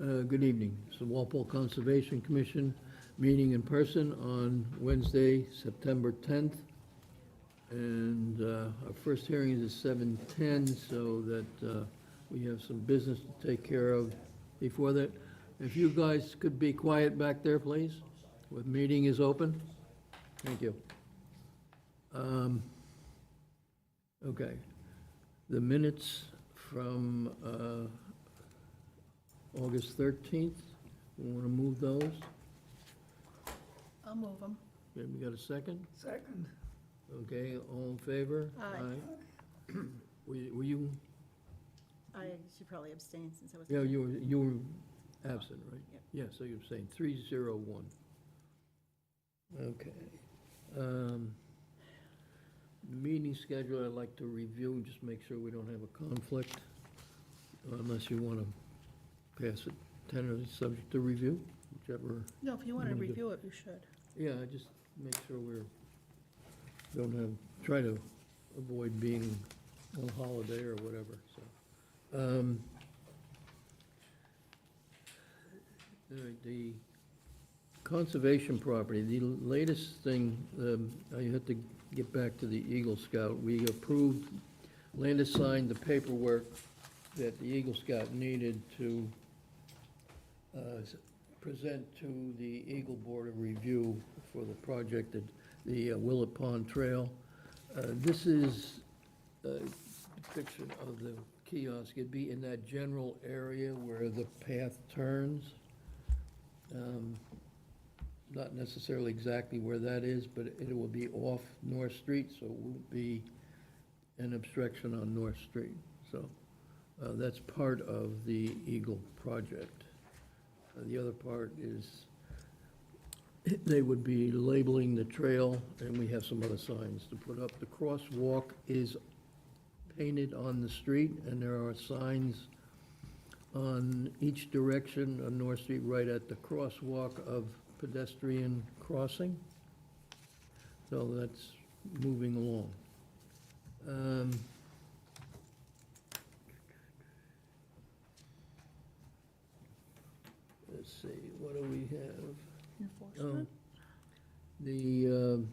Good evening. It's the Walpole Conservation Commission meeting in person on Wednesday, September 10th. And our first hearing is at 7:10, so that we have some business to take care of before that. If you guys could be quiet back there, please. The meeting is open. Thank you. Okay. The minutes from August 13th, we want to move those? I'll move them. Okay, we got a second? Second. Okay, all in favor? Aye. Were you, I should probably abstain since I was. yeah, you were absent, right? Yep. Yeah, so you're saying 301. Okay. Meeting schedule, I'd like to review, and just make sure we don't have a conflict, unless you want to pass it tentatively subject to review, whichever. No, if you want to wanna do. review it, you should. Yeah, just make sure try to avoid being on holiday or whatever, so. All right, the conservation property, the latest thing, I had to get back to the Eagle Scout. We approved, Landis signed the paperwork that the Eagle Scout needed to present to the Eagle Board of Review for the project at the Willett Pond Trail. This is a depiction of the kiosk. It'd be in that general area where the path turns. Not necessarily exactly where that is, but it will be off North Street, so it won't be an obstruction on North Street. So that's part of the Eagle project. The other part is they would be labeling the trail, and we have some other signs to put up. The crosswalk is painted on the street, and there are signs on each direction on North Street, right at the crosswalk of pedestrian crossing. So that's moving along. Let's see, what do we have? Enforcement? The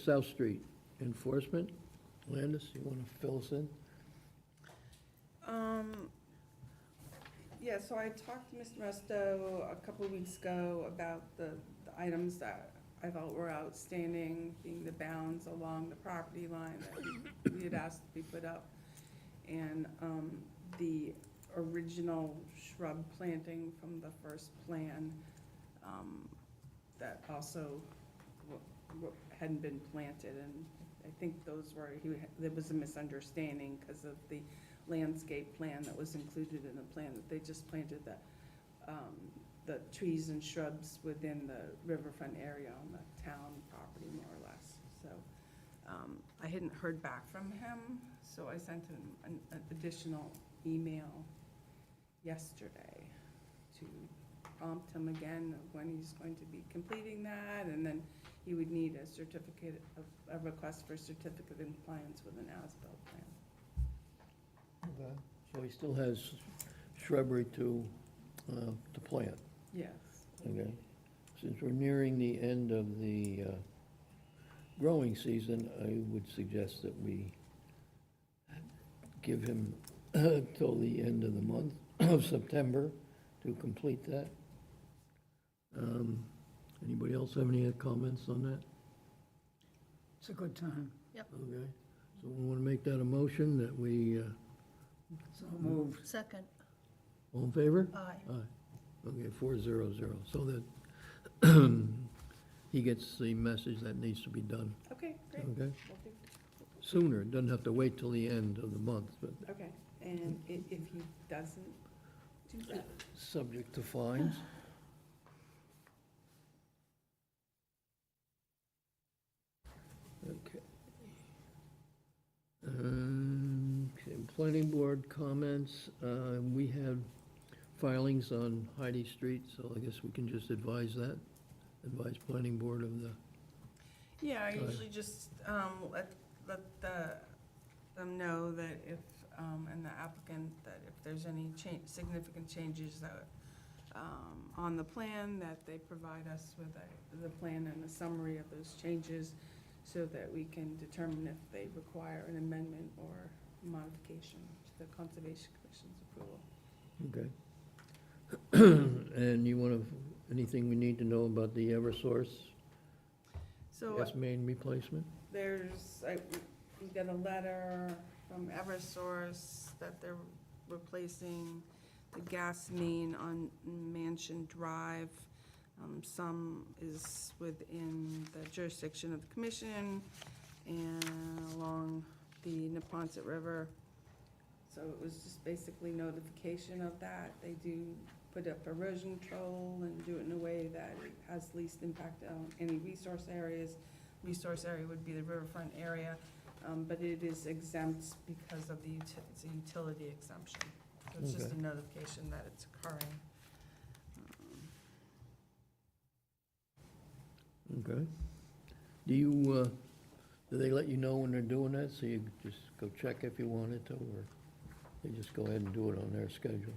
South Street enforcement. Landis, you want to fill us in? Yeah, so I talked to Mr. Musto a couple of weeks ago about the items that I felt were outstanding, being the bounds along the property line that we had asked to be put up, and the original shrub planting from the first plan that also hadn't been planted, and I think those were, there was a misunderstanding because of the landscape plan that was included in the plan, that they just planted the trees and shrubs within the riverfront area on the town property, more or less. So I hadn't heard back from him, so I sent him an additional email yesterday to prompt him again of when he's going to be completing that, and then he would need a certificate of, a request for a certificate of compliance with an as-built plan. Okay. So he still has shrubbery to plant, Yes. okay? Since we're nearing the end of the growing season, I would suggest that we give him till the end of the month of September to complete that. Anybody else have any comments on that? It's a good time. Okay, so we want to make that a motion that we, So moved. Second. all in favor? Aye. Aye. Okay, 400, so that he gets the message that needs to be done, Okay, great. okay? Will do. Sooner, it doesn't have to wait till the end of the month, but Okay, and if he doesn't do that, subject to fines. Okay. Okay, planning board comments, we have filings on Heidi Street, so I guess we can just advise that, advise planning board of the, yeah, I Go ahead. usually just let them know that if and the applicant, that if there's any significant changes that, on the plan, that they provide us with the plan and a summary of those changes so that we can determine if they require an amendment or modification to the Conservation Commission's approval. Okay. And you want to, anything we need to know about the Eversource So gas main replacement? we got a letter from Eversource that they're replacing the gas main on Mansion Drive. Some is within the jurisdiction of the commission and along the Neponset River. So it was just basically notification of that. They do put up erosion control and do it in a way that it has least impact on any resource areas. Resource area would be the riverfront area, but it is exempt because of it's a utility exemption. So it's just Okay. a notification that it's occurring. Okay. Do they let you know when they're doing that, so you just go check if you wanted to, or they just go ahead and do it on their schedule?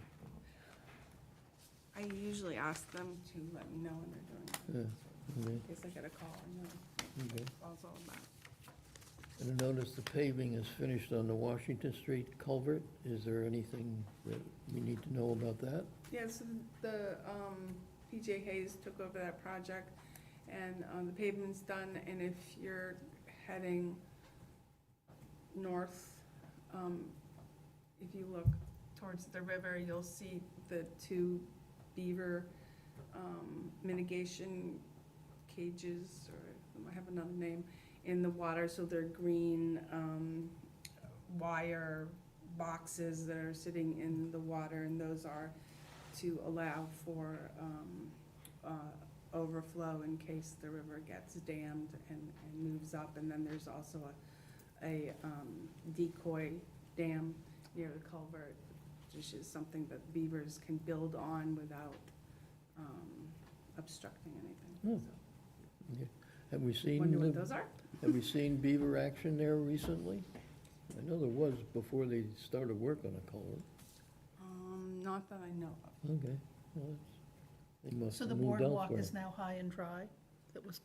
I usually ask them to let me know when they're doing it, Yeah, okay, in case I get a call, I know okay. what it's all about. And I noticed the paving is finished on the Washington Street culvert. Is there anything that we need to know about that? Yeah, so the, PJ Hayes took over that project, and, the pavement's done, and if you're heading north, if you look towards the river, you'll see the two beaver, mitigation cages, or they might have another name, in the water, so they're green, wire boxes that are sitting in the water, and those are to allow for overflow in case the river gets dammed and moves up. And then there's also a decoy dam near the culvert, which is something that beavers can build on without obstructing anything. Okay. Have we seen, Wonder what those are? have we seen beaver action there recently? I know there was before they started work on a culvert. Not that I know of. Okay. Well, they must So have the moved boardwalk elsewhere. is now high and dry? It was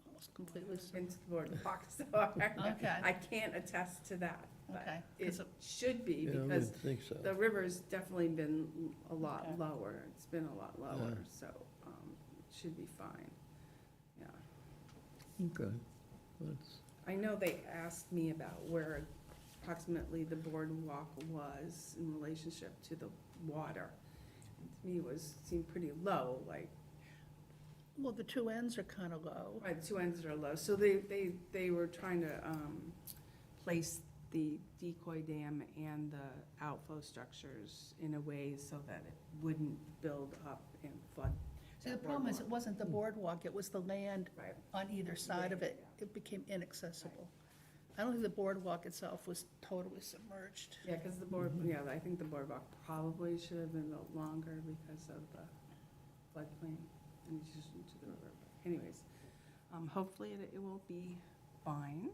almost completely, Been to the boardwalk, so Okay. I can't attest to that, but okay. it 'Cause should be, Yeah, I because would think so. the river's definitely been a lot Okay. lower. It's been a lot lower, Yeah. so it should be fine. Yeah. Okay. That's, I know they asked me about where approximately the boardwalk was in relationship to the water. To me, it seemed pretty low, like, Well, the two ends are kind of low. right, two ends are low. So they were trying to place the decoy dam and the outflow structures in a way so that it wouldn't build up and flood. See, the that problem is, it boardwalk. wasn't the boardwalk, it was the land Right. on either side of it. It became inaccessible. I don't think the boardwalk itself was totally submerged. Yeah, because the I think the boardwalk probably should have been built longer because of the floodplain in addition to the river. But anyways, hopefully it will be fine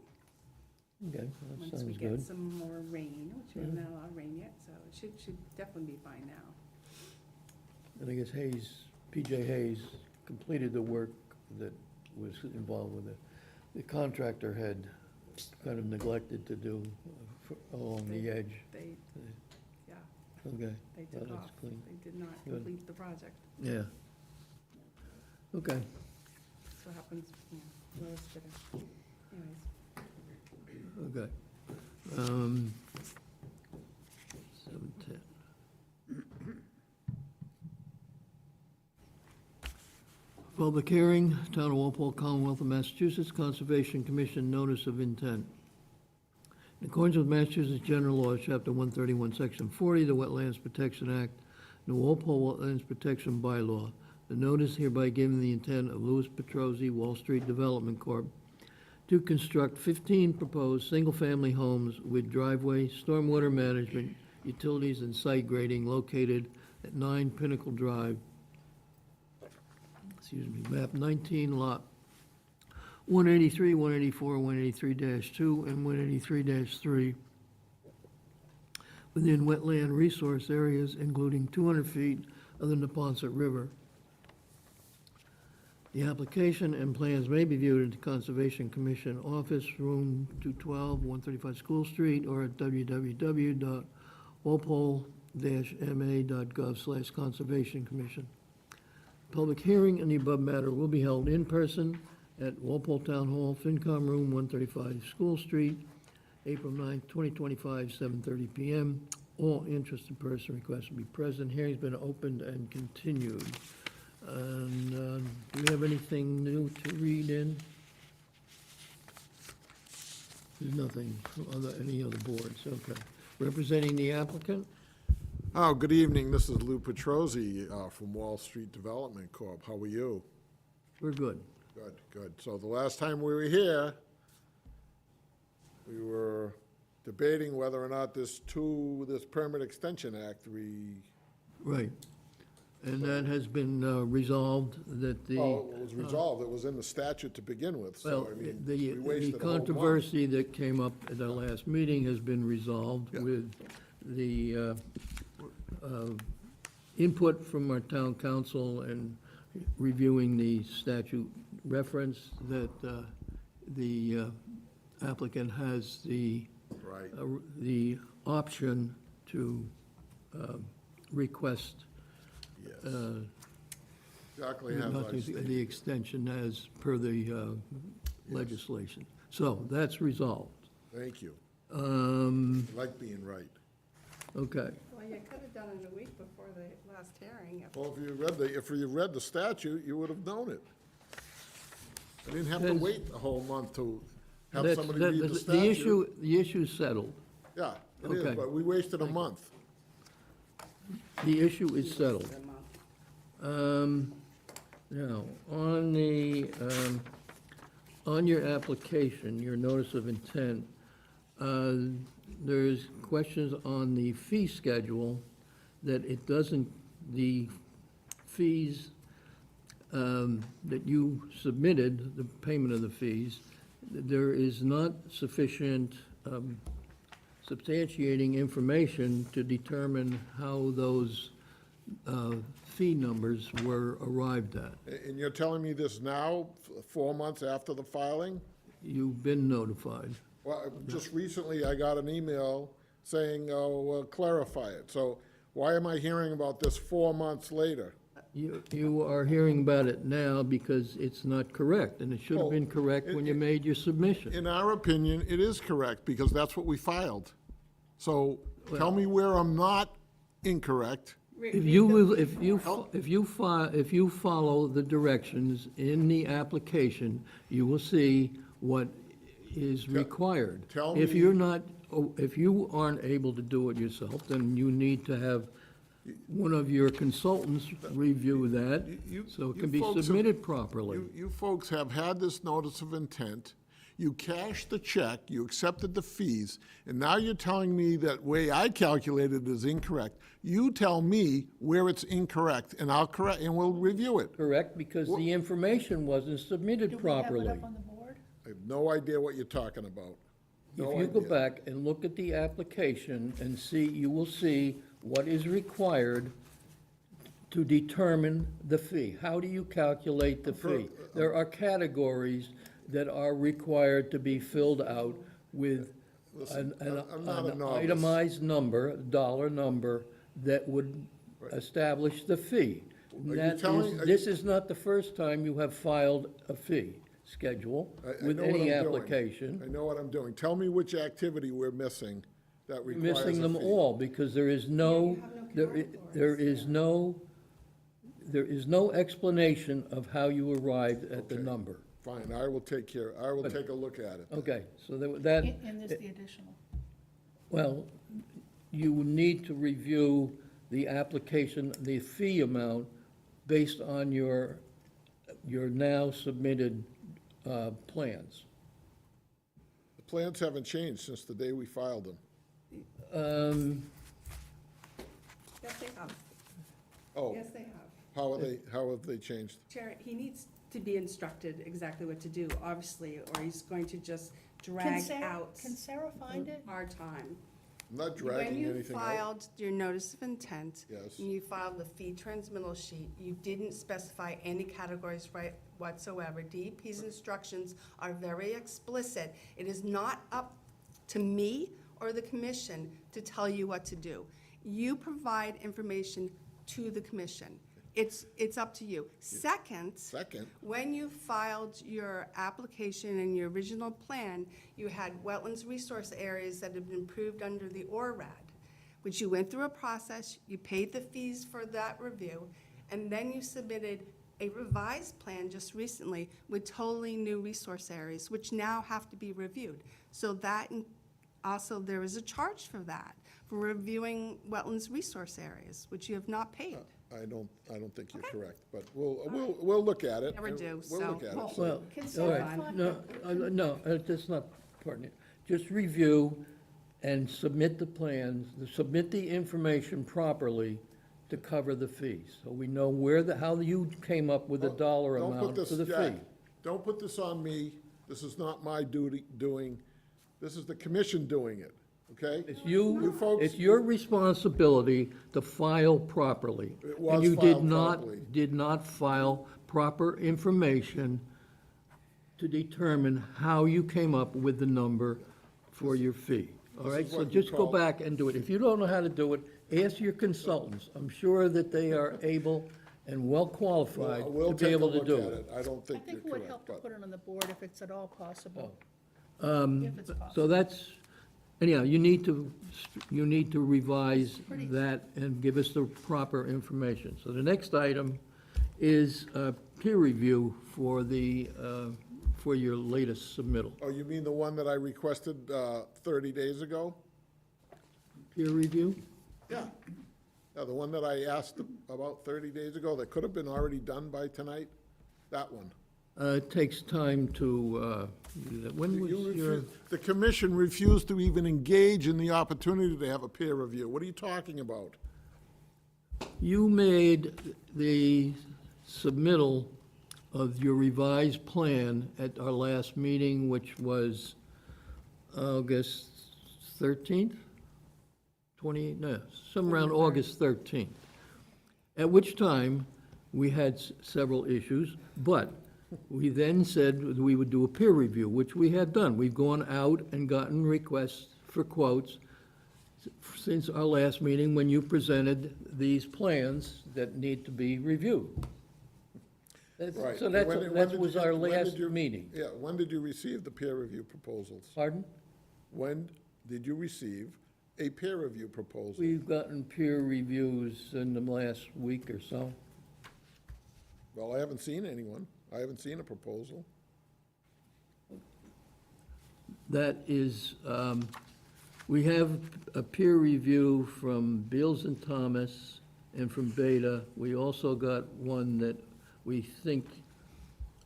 okay, that once we sounds get good. some more rain, which we Yeah. haven't had a lot of rain yet, so it should definitely be fine now. And I guess PJ Hayes completed the work that was involved with it. The contractor had kind of neglected to do along the edge. They, yeah, Okay, they well, took that's off. clean. They did not Good. complete the project. Yeah. Okay, That's what happens, lowest bidder. Anyways. okay. 7:10. Public hearing, Town of Walpole, Commonwealth of Massachusetts, Conservation Commission Notice of Intent. In accordance with Massachusetts General Law, Chapter 131, Section 40, the Wetlands Protection Act, and the Walpole Wetlands Protection Bylaw, the notice hereby giving the intent of Louis Petrozzi, Wall Street Development Corp., to construct 15 proposed single-family homes with driveway, stormwater management, utilities, and site grading located at 9 Pinnacle Drive, map 19, lot 183, 184, 183-2, and 183-3, within wetland resource areas, including 200 feet of the Neponset River. The application and plans may be viewed at the Conservation Commission Office, Room 212, 135 School Street, or at www.walpole-ma.gov/Conservation Commission. Public hearing in the above matter will be held in person at Walpole Town Hall, FinCom Room, 135 School Street, April 9th, 2025, 7:30 PM. All interested person requested to be present. Hearing's been opened and continued. And do we have anything new to read in? There's nothing from any other boards, okay. Representing the applicant? Oh, good evening. This is Lou Petrosi from Wall Street Development Corp. How are you? We're good. Good, good. So the last time we were here, we were debating whether or not this Permit Extension Act, Right. And that has been resolved that the... well, it was resolved. It was in the statute to begin with, Well, so I mean, the we wasted a whole month. controversy that came up at our last meeting has been resolved Yeah. with the input from our town council and reviewing the statute reference that the applicant has the option to request Yes. Exactly as I the stated. extension as per the legislation. So that's resolved. Thank you. I Okay, like being right. Well, you could have done it a week before the last hearing. Well, if you read the statute, you would have known it. I didn't have to Depends. wait a whole month to have That's- somebody that- read the the statute. The issue's settled. Yeah, it is, Okay. but we wasted a month. The issue is settled. Now, on your application, your notice of intent, there's questions on the fee schedule that it doesn't, the fees that you submitted, the payment of the fees, there is not sufficient substantiating information to determine how those fee numbers were arrived at. And you're telling me this now, 4 months after the filing? You've been notified. Well, just recently, I got an email saying, clarify it. So why am I hearing about this 4 months later? You are hearing about it now because it's not correct, and it should have been Well, correct when you made your submission. In our opinion, it is correct, because that's what we filed. So tell me where I'm not incorrect. If you follow the directions in the application, you will see what is required. tell If me- you're not, if you aren't able to do it yourself, then you need to have one of your consultants review that, You- so it you can be folks have- submitted properly. You folks have had this notice of intent, you cashed the check, you accepted the fees, and now you're telling me that way I calculated is incorrect. You tell me where it's incorrect, and I'll correct, and we'll review it. Correct, because the information wasn't submitted Do we have properly. it up on the board? I have no idea what you're talking about. No If you go idea. back and look at the application and see, you will see what is required to determine the fee. How do you calculate the fee? There are categories that are required to be filled out with an I'm not a an novice. itemized number, dollar number, that would establish the fee. you That telling- is, are this is not the first time you have filed a fee schedule I with know what any I'm doing. application. I know what I'm doing. Tell me which activity we're missing that requires a Missing them fee. all, because there is no, there is no explanation of how you arrived at the Okay. number. Fine, I will take a look at it. Okay, so that, And there's the additional. well, you need to review the application, the fee amount, based on your now submitted plans. The plans haven't changed since the day we filed them. Yes, they have. Oh, Yes, they have. how have they changed? Chair, he needs to be instructed exactly what to do, obviously, or he's going to just drag out Can Sarah find it? our time. I'm not When dragging you anything out. filed your notice of intent. Yes. And you filed the fee transmittal sheet, you didn't specify any categories right whatsoever. DEP's instructions are very explicit. It is not up to me or the commission to tell you what to do. You provide information to the commission. It's up to you. Second, Second, when you filed your application and your original plan, you had wetlands resource areas that had been approved under the ORAD, which you went through a process, you paid the fees for that review, and then you submitted a revised plan just recently with totally new resource areas, which now have to be reviewed. So that, also, there is a charge for that, for reviewing wetlands resource areas, which you have not paid. I don't think you're correct, but we'll look at it. Never do, We'll so- look at it. So- Well, Consider all right, fund- no, that's not pertinent. Just review and submit the plans, submit the information properly to cover the fees. So we know how you came up with the dollar Don't put amount this, for the Jack, fee. don't put this on me. This is not my doing. This is the commission doing it, okay? It's You folks- it's your responsibility to file properly. It was And you filed properly. did not file proper information to determine how you came up with the number for your fee. All This right, is so what you just go call- back and do it. If you don't know how to do it, ask your consultants. I'm sure that they are able and well qualified We'll to be take a able to look do at it. it. I don't I think you're think it would correct, help to but. put it on the board if it's at all possible. Oh. If it's possible. So that's, anyhow, you need to revise Pretty- that and give us the proper information. So the next item is peer review for for your latest submittal. Oh, you mean the one that I requested 30 days ago? Peer review? Yeah. Yeah, the one that I asked about 30 days ago that could have been already done by tonight? That one. It takes time to do that. When was You your, refu- The commission refused to even engage in the opportunity to have a peer review. What are you talking about? you made the submittal of your revised plan at our last meeting, which was August 13th? 28, no, some around August 13th. At which time, we had several issues, but we then said we would do a peer review, which we have done. We've gone out and gotten requests for quotes since our last meeting, when you presented these plans that need to be reviewed. Right. So When did that you was get- our when did last you- meeting. Yeah, when did you receive the peer review proposals? Pardon? When did you receive a peer review proposal? We've gotten peer reviews in the last week or so. Well, I haven't seen anyone. I haven't seen a proposal. That is, we have a peer review from Beals and Thomas and from Beta. We also got one that we think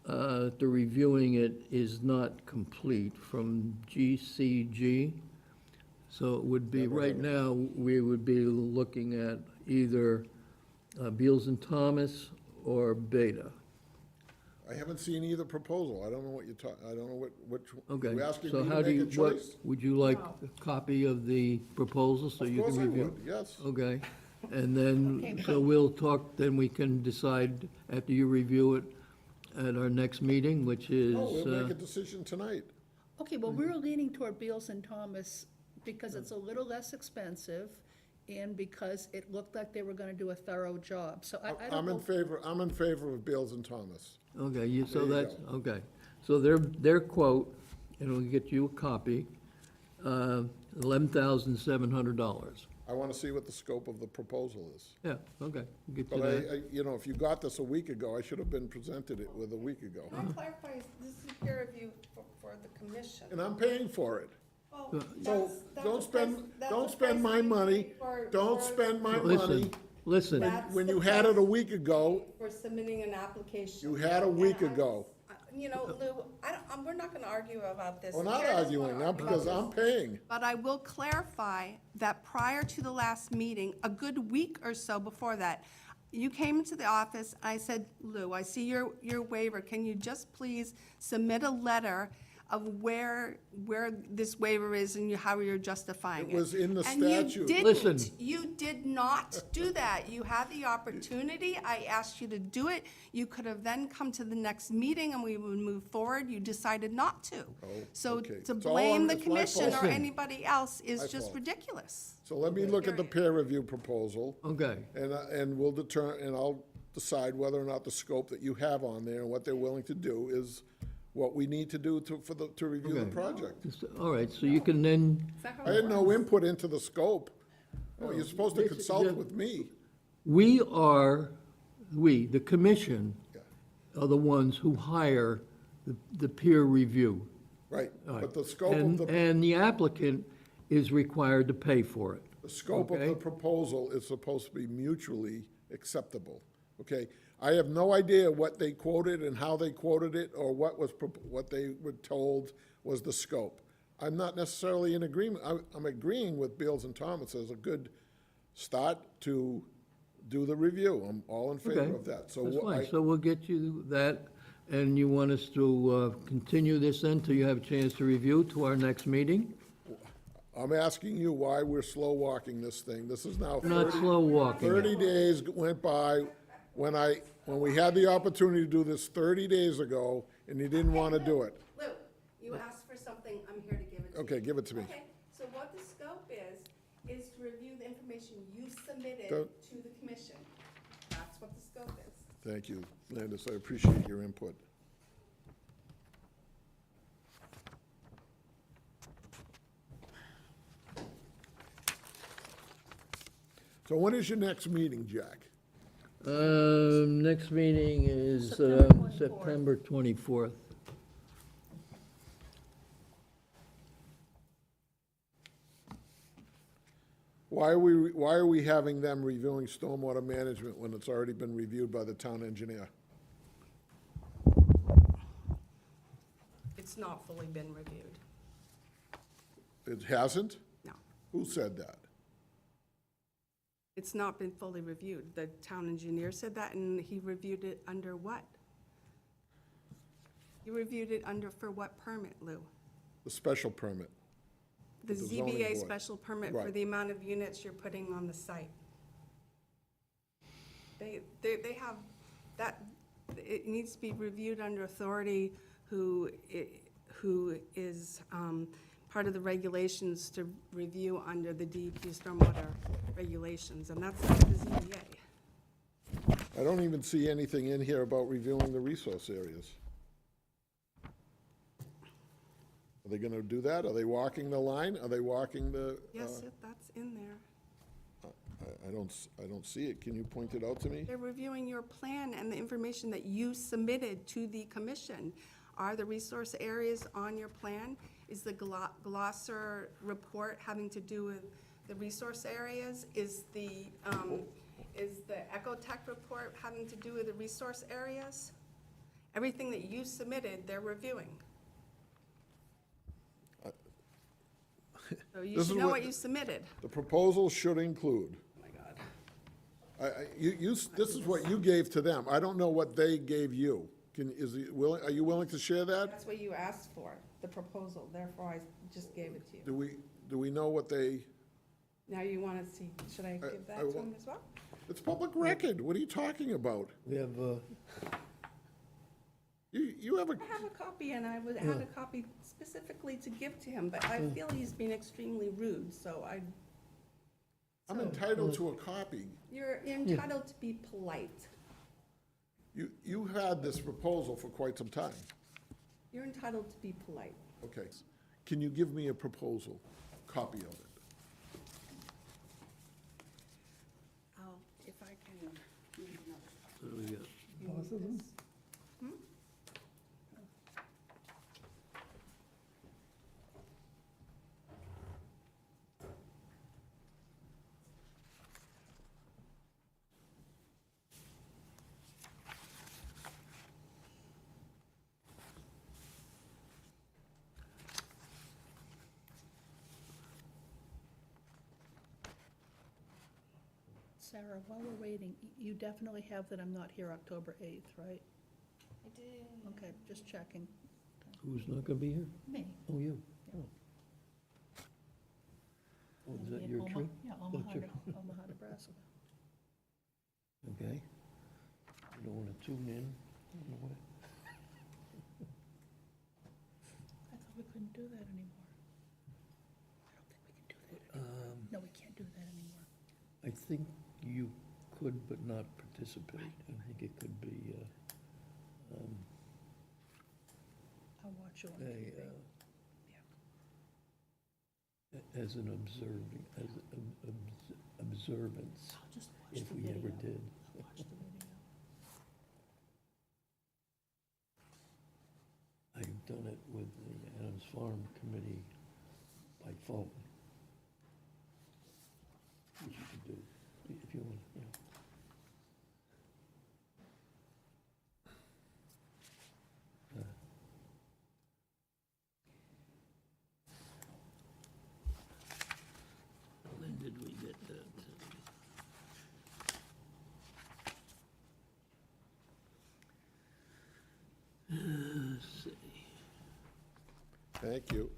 the reviewing it is not complete from GCG. So it would be, right now, we would be looking at either Beals and Thomas or Beta. I haven't seen either proposal. I don't know what you're I don't know which. Okay, You asking so me how to do make you, a what, choice? would you like a copy of the proposal so Of you course can I review? would, yes. Okay, and then, so we'll talk, then we can decide after you review it at our next meeting, which is, No, we'll make a decision tonight. Okay, well, we were leaning toward Beals and Thomas because it's a little less expensive and because it looked like they were gonna do a thorough job. So I I'm don't in know. favor, I'm in favor of Beals and Thomas. okay, so There you that's, okay. So their quote, and we'll get you a copy, $11,700. I want to see what the scope of the proposal is. Yeah, okay, get you But that. if you got this a week ago, I should have been presented it with a week ago. Can I clarify, this is peer review for the commission? And I'm paying for it. Well, So that's don't a spend, price- that's don't a spend price my we money, pay for- don't for- spend my Listen, money. listen, That's When the you had it a price week ago, For submitting an application. you had a week And I ago. You know, Lou, we're not gonna argue about this. We're not Chair doesn't arguing wanna now argue because about I'm this. paying. But I will clarify that prior to the last meeting, a good week or so before that, you came into the office, I said, Lou, I see your waiver, can you just please submit a letter of where this waiver is and how you're justifying it. It was in the And you statute. Listen. didn't. You did not do that. You had the opportunity. I asked you to do it. You could have then come to the next meeting and we would move forward. You decided not to. So okay. to It's all blame on- the it's my commission or fault. anybody else is My just fault. ridiculous. So let me look at the peer review proposal, Okay, and we'll and I'll decide whether or not the scope that you have on there and what they're willing to do is what we need to do to review the Okay. project. all right, so you can then, Is that how I it had no works? input into the scope. Oh, you're supposed to It's- consult yeah. with me. the commission, are the ones who hire the peer review. Right, All right. but the scope of And, the, and the applicant is required to pay for it. the scope of the okay. proposal is supposed to be mutually acceptable, okay? I have no idea what they quoted and how they quoted it, or what they were told was the scope. I'm not necessarily in agreement, I'm agreeing with Beals and Thomas as a good start to do the review. I'm all in favor Okay, of that. So that's what fine, I- so we'll get you that, and you want us to continue this then till you have a chance to review to our next meeting? I'm asking you why we're slow walking this thing. This is now We're not slow walking 30 it. days went by when we had the opportunity to do this 30 days ago, and you didn't want to do it. Lou, you asked for something, I'm here to give it to you. Okay, give it to me. Okay, so what the scope is to review the information you submitted Don't- to the commission. That's what the scope is. Thank you, Landis, I appreciate your input. So when is your next meeting, Jack? Next meeting is September 24th. September 24th. Why are we having them reviewing stormwater management when it's already been reviewed by the town engineer? It's not fully been reviewed, It hasn't? no. Who said that? It's not been fully reviewed. The town engineer said that, and he reviewed it under what? He reviewed it under, for what permit, Lou? The special permit. The The zoning ZBA board. special permit for Right. the amount of units you're putting on the site. They have, that, it needs to be reviewed under authority who is part of the regulations to review under the DEP stormwater regulations, and that's not the ZBA. I don't even see anything in here about reviewing the resource areas. Are they gonna do that? Are they walking the line? Are they walking the? Yes, that's in there. I don't see it. Can you point it out to me? They're reviewing your plan and the information that you submitted to the commission. Are the resource areas on your plan? Is the glosser report having to do with the resource areas? Is the Ecotech report having to do with the resource areas? Everything that you submitted, they're reviewing. So you This should is know what- what you submitted. The proposal should include. Oh, my God. This is what you gave to them. I don't know what they gave you. Are you willing to share that? That's what you asked for, the proposal, therefore I just gave it to you. Do we know what they, Now you want to see, should I give that I to wa- him as well? it's public record. What are you talking about? We have, You have a, I have a copy, and I had a copy specifically to give to him, but I feel he's been extremely rude, so I'm entitled to a copy. you're entitled to be polite. You had this proposal for quite some time. You're entitled to be polite. Okay. Can you give me a proposal, copy of it? If I can. so we got- Both of them? Sarah, while we're waiting, you definitely have that I'm not here October 8th, right? I did. Okay, just checking. Okay. Who's not gonna be here? Me. Oh, you? Oh. Oh, is that In your Omaha- trip? Yeah, Omaha, Omaha, Nebraska. Okay. You don't wanna tune in on the way? I thought we couldn't do that anymore. I don't think we can do that anymore. No, we can't do that anymore. I think you could, but not participate. I think it could be, I'll watch you on a, TV. as an observing, observance, I'll just watch if the we video. ever did. I'll watch the video. I've done it with the Adams Farm Committee by phone. Which you could do, if you want, yeah. When did we get that? Let's see. Thank you.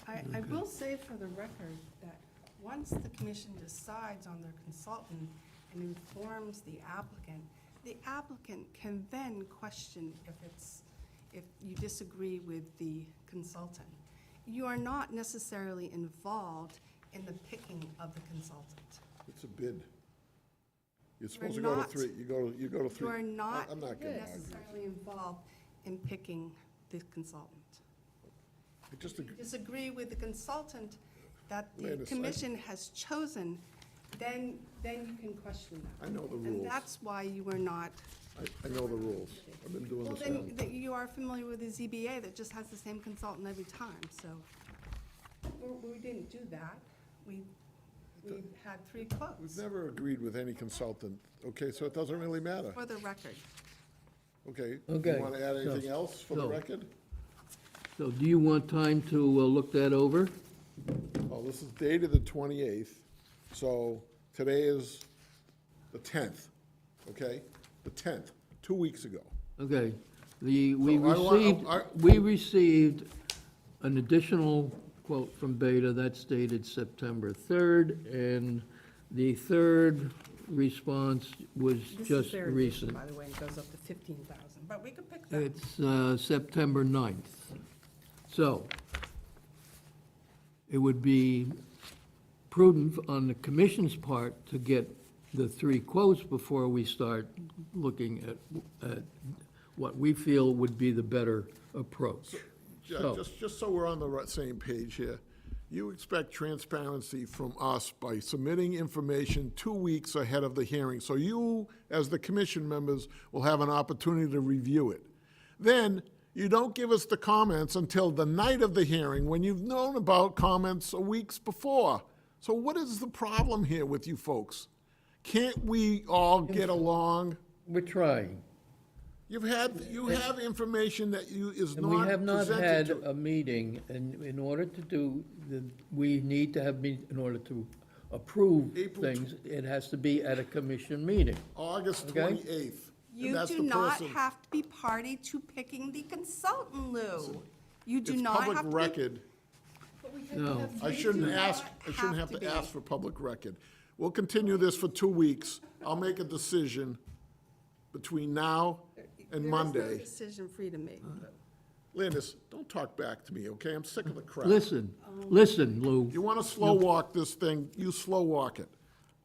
I will say for the record that once the commission decides on their consultant and informs the applicant can then question if you disagree with the consultant. You are not necessarily involved in the picking of the consultant. It's a bid. You're supposed to go to not- three, you go to three. You are not I'm not gonna argue. necessarily involved in picking the consultant. I just, If you disagree with the consultant that the Landis, commission has chosen, then you can question that. I know the And rules. that's why you are not, I know the rules. I've been doing well, this then long. that you are familiar with the ZBA that just has the same consultant every time, so. We didn't do that. We had 3 We've quotes, never agreed with any consultant, okay, so it doesn't really matter. for the record. Okay? Okay, You want to add so- anything else for the so- record? So do you want time to look that over? Oh, this is dated the 28th, so today is the 10th, okay? The 10th, 2 weeks ago. Okay, So I- we received an additional quote from Beta that's dated September 3rd, and the third response was just recent. By the way, it goes up to 15,000, but we could pick that. It's September 9th. So it would be prudent on the commission's part to get the 3 quotes before we start looking at what we feel would be the better approach. Yeah, So- just so we're on the same page here, you expect transparency from us by submitting information 2 weeks ahead of the hearing, so you, as the commission members, will have an opportunity to review it. Then, you don't give us the comments until the night of the hearing, when you've known about comments weeks before. So what is the problem here with you folks? Can't we all get along? We're trying. You have information that is And we not have not presented had to. a meeting, and in order to do, we need to have, in order to approve April things, it has to be at a commission meeting. August Okay. 28th. and You that's do the not person. have to be party to picking the consultant, Lou. You do It's not have public to be. record. But we had to No. have I three shouldn't to- ask, I shouldn't have to ask for public record. We'll continue this for 2 weeks. I'll make a decision between now and Monday. There is no decision for you to make. Landis, don't talk back to me, okay? I'm sick of the crap. Listen, Lou, You want to slow walk this thing, you slow walk it.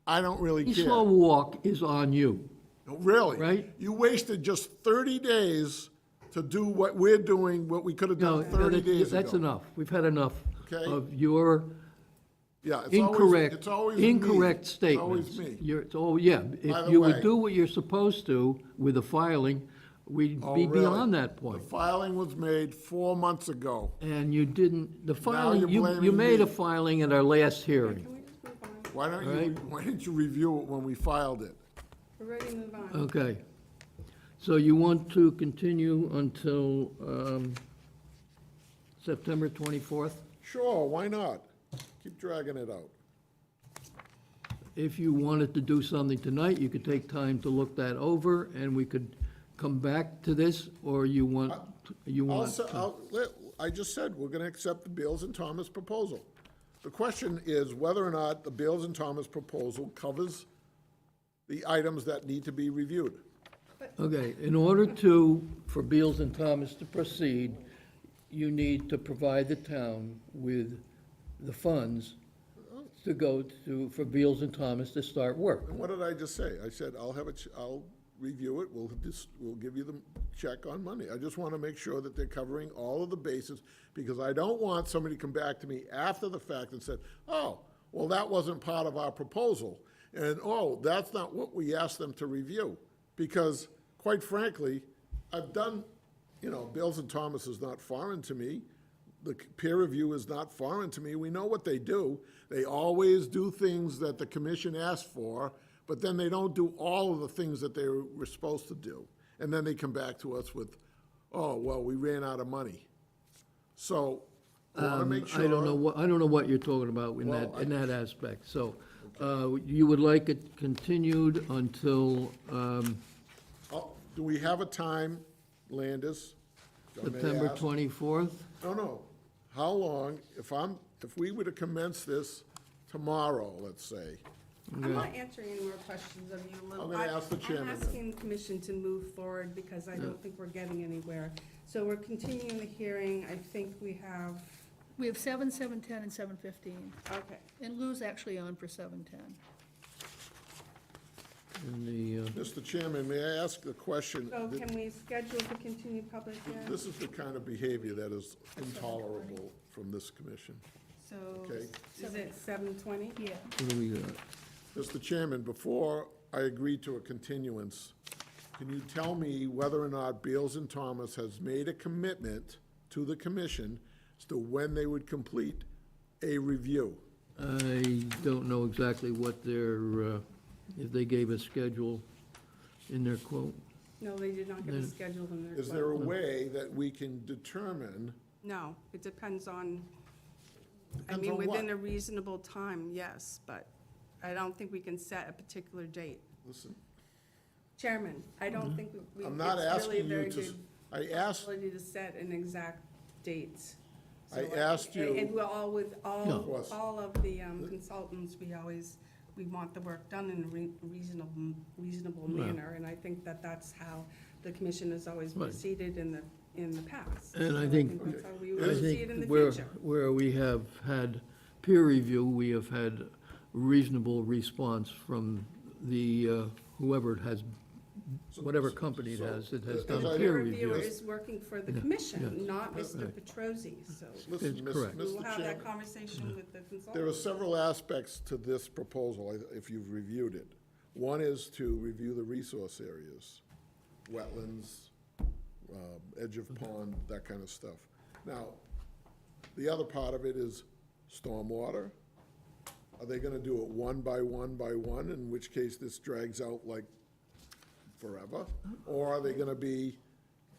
I don't really the care. slow walk is on you. No, really? right? You wasted just 30 days to do what we're doing, what we could have No, done 30 days ago. that's enough. We've had enough Okay. of your Yeah, it's incorrect, always me. incorrect It's statements. always me. Yeah, By if the you way- would do what you're supposed to with the filing, we'd Oh, be really? beyond that The point. filing was made 4 months ago. And you didn't, the filing, you're you blaming made a me. filing at our last hearing. Can we just move on? Why didn't you review it when we filed it? We're ready to move on. Okay. So you want to continue until September 24th? Sure, why not? Keep dragging it out. If you wanted to do something tonight, you could take time to look that over, and we could come back to this, or you want, I just said, we're gonna accept the Beals and Thomas proposal. The question is whether or not the Beals and Thomas proposal covers the items that need to be reviewed. Okay, in order to, for Beals and Thomas to proceed, you need to provide the town with the funds to go to, for Beals and Thomas to start work. And what did I just say? I said, I'll review it, we'll give you the check on Monday. I just wanna make sure that they're covering all of the bases, because I don't want somebody to come back to me after the fact and said, oh, well, that wasn't part of our proposal, and, oh, that's not what we asked them to review. Because, quite frankly, I've done, Beals and Thomas is not foreign to me. The peer review is not foreign to me. We know what they do. They always do things that the commission asked for, but then they don't do all of the things that they were supposed to do. And then they come back to us with, oh, well, we ran out of money. So, I wanna make sure. I don't know what you're talking about in Well, in that aspect. So, you would like it continued until, Oh, do we have a time, Landis? if I may September ask? 24th? No. How long, if we were to commence this tomorrow, let's say, I'm not answering any more questions of you, Lou. I'm gonna ask the chairman I'm then. asking the commission to move forward because I don't think we're getting anywhere. So we're continuing the hearing. I think we have, We have 7, 7:10, and 7:15, okay. and Lou's actually on for 7:10. And the, Mr. Chairman, may I ask a question? So can we schedule the continued public hearing? This is the kind of behavior that is intolerable from this commission. So Okay. is it 7:20? Yeah. what do we got? Mr. Chairman, before I agree to a continuance, can you tell me whether or not Beals and Thomas has made a commitment to the commission as to when they would complete a review? I don't know exactly what their, if they gave a schedule in their quote. No, they did not give a Then- schedule in their. Is there a quote. way that we can determine, No, it depends on, I Depends mean, on what? within a reasonable time, yes, but I don't think we can set a particular date. listen, Chairman, I don't think we, I'm not it's really a asking you very to, good I asked, ability to set an exact date. I So, asked you- And we're all with, No. Of course. all of the consultants, we want the work done in a reasonable Yeah. manner, and I think that that's how the commission has always Right. proceeded in the past. And I So think- that's how we I will see it in think the where, future. where we have had peer review, we have had reasonable response from the, whoever it has, whatever company it has, that has as done I- The peer reviewer review. is working for the Yeah, commission, yeah. not Mr. Right. Petrosi, so listen, It's correct. we will Mr. have that Chairman, conversation with the consultant. there are several aspects to this proposal, if you've reviewed it. One is to review the resource areas, wetlands, edge of pond, that kind of stuff. Now, the other part of it is stormwater. Are they gonna do it one by one by one, in which case this drags out like forever? Or are they gonna be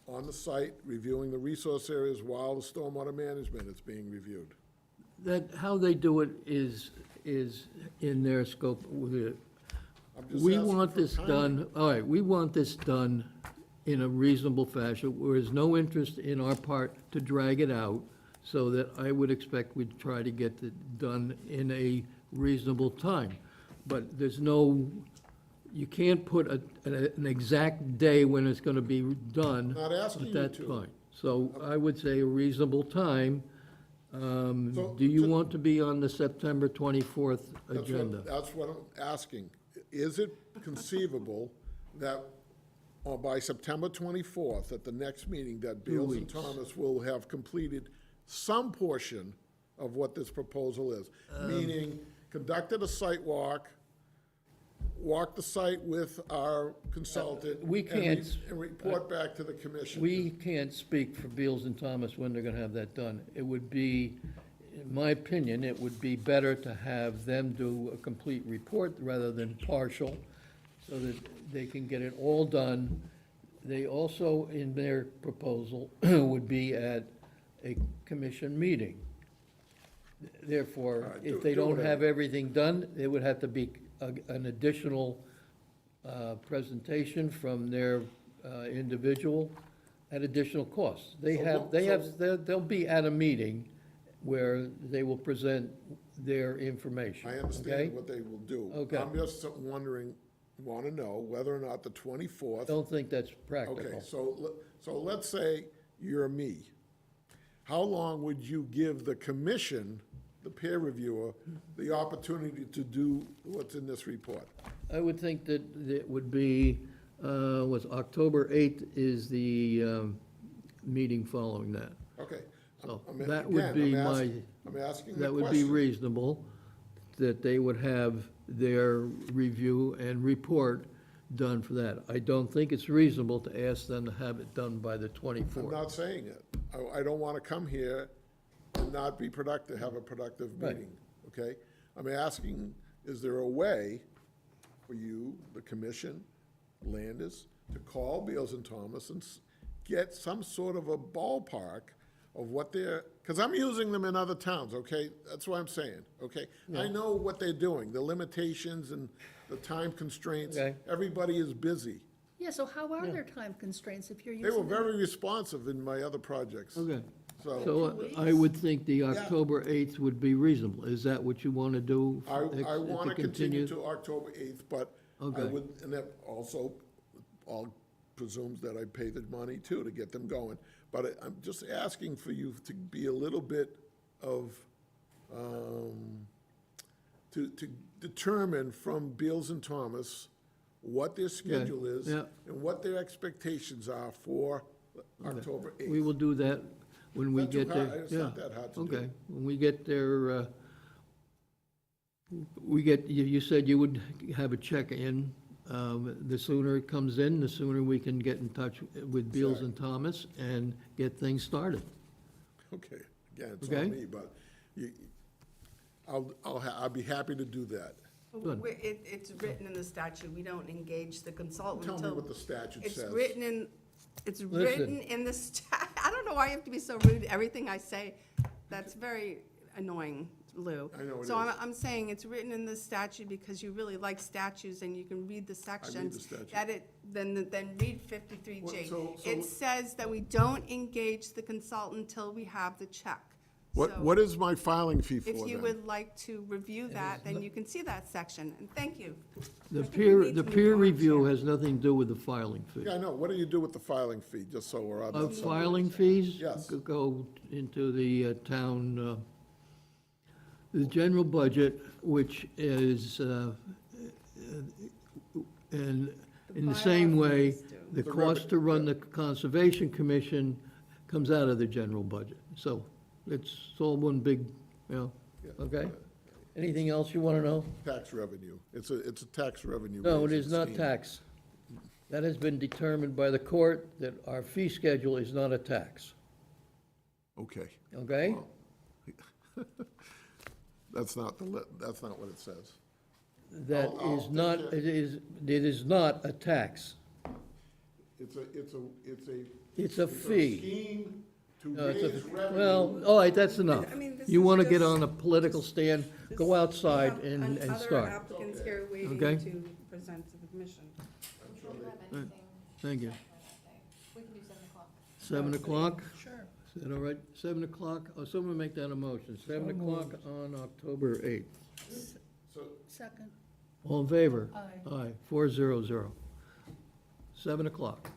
on the site reviewing the resource areas while the stormwater management is being reviewed? That, how they do it is in their scope with it. I'm just We asking want for this timing. done, all right, we want this done in a reasonable fashion. There is no interest in our part to drag it out, so that I would expect we'd try to get it done in a reasonable time. But there's no, you can't put an exact day when it's gonna be done. Not asking But you that's to. fine. So I would say a reasonable time. So, Do you to- want to be on the September 24th agenda? That's what I'm asking. Is it conceivable that by September 24th, at the next meeting, that Beals and weeks. Thomas will have completed some portion of what this proposal is? Meaning, conducted a site walk, walked the site with our consultant. We and re- can't- And report back to the commission. We can't speak for Beals and Thomas when they're gonna have that done. It would be, in my opinion, it would be better to have them do a complete report rather than partial, so that they can get it all done. They also, in their proposal, would be at a commission meeting. Therefore, right, if do- they do don't whatever. have everything done, it would have to be an additional presentation from their individual at additional costs. They So have, what- they so- have, they'll be at a meeting where they will present their information, I okay? understand what they will do. Okay. I'm just wondering, want to know whether or not the 24th. Don't think that's Okay, practical. so let's say you're me. How long would you give the commission, the peer reviewer, the opportunity to do what's in this report? I would think that it would be, what's, October 8th is the meeting following that. Okay. So I'm- that would again, be I'm my, I'm asking the that would be question. reasonable, that they would have their review and report done for that. I don't think it's reasonable to ask them to have it done by the I'm 24th. not saying it. I don't want to come here and not be productive, have a productive Right. meeting, okay? I'm asking, is there a way for you, the commission, Landis, to call Beals and Thomas and get some sort of a ballpark of what they're, because I'm using them in other towns, okay? That's what I'm saying, okay? I know what they're doing, the limitations and the time constraints. Okay. Everybody is busy. Yeah, so how are there time constraints if you're They were using them? very responsive in my other projects. Okay, So so I would think the October 8th would be reasonable. Is that what you want to do? I want to continue to October 8th, but I Okay. would, and that also all presumes that I pay the money too to get them going. But I'm just asking for you to be a little bit of, to determine from Beals and Thomas what their schedule is yeah. and what their expectations are for October 8th. We will do that when we Not too get there. hard. It's not that hard to do. Okay, when we get there, you said you would have a check-in. The sooner it comes in, the sooner we can get in touch with Beals and Thomas and get things started. Okay, again, it's Okay. on me, but you, I'll be happy to do that. Good. It's written in the statute, we don't engage the consultant Tell me until. what the statute It's says. written in, it's Listen. written in the I don't know why you have to be so rude, everything I say, that's very annoying, Lou. I know it So is. I'm saying it's written in the statute because you really like statutes and you can read the sections. statute. Then read 53G. Well, so- It says that we don't engage the consultant until we have the check. So What is my filing fee for if you then? would like to review that, then you can see that section, and thank you. The I think we peer, need the to move peer on, review Chair. has nothing to do with the filing fee. Yeah, I know, what do you do with the filing fee, just so we're on that subject? Filing fees? Yes. Go into the town, the general budget, which is, and in the same way, the The cost to run the Conservation Commission comes out of the general budget. So it's all one big, okay? Anything else you want to know? Tax revenue, it's a tax revenue. No, it raising is not scheme. tax. That has been determined by the court, that our fee schedule is not a tax, Okay, okay? that's not that's not what it says. That I'll is take not, care. it is not a tax. It's a It's a fee. scheme to No, it's a- raise revenue. Well, all right, that's enough. I mean, this You is want to get just- on a political stand, go outside We have and other start. applicants here waiting Okay. to present to the commission. We don't have anything Thank you. on that day. We can do 7 o'clock. 7 o'clock? Sure. Is that all right? 7 o'clock? Oh, someone make that a motion. 7 o'clock on October 8th. So, Second. All in favor? Aye. Aye, 400. 7 o'clock,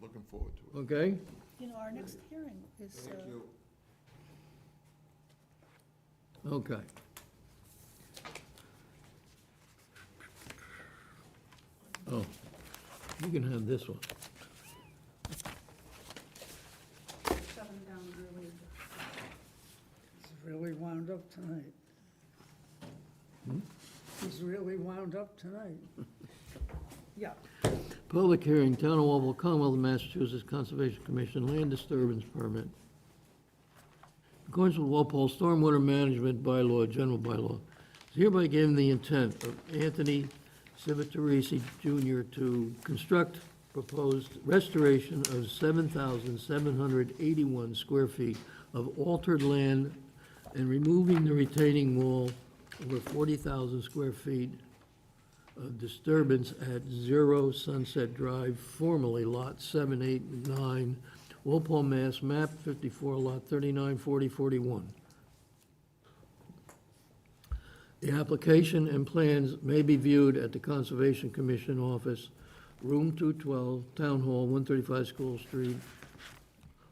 looking forward to it. okay? You know, our next hearing is, Thank you. Okay. Oh, you can have this one. Shut them down early. He's really wound up tonight. He's really wound up tonight. Yeah. Public hearing, Town of Walpole, Commonwealth of Massachusetts Conservation Commission Land Disturbance Permit. In accordance with Walpole Stormwater Management Bylaw, General Bylaw, is hereby given the intent of Anthony Civitarese Jr. to construct proposed restoration of 7,781 square feet of altered land and removing the retaining wall over 40,000 square feet of disturbance at 0 Sunset Drive, formerly Lot 7, 8, and 9, Walpole, Mass., map 54, lot 39, 40, 41. The application and plans may be viewed at the Conservation Commission office, room 212, Town Hall, 135 School Street,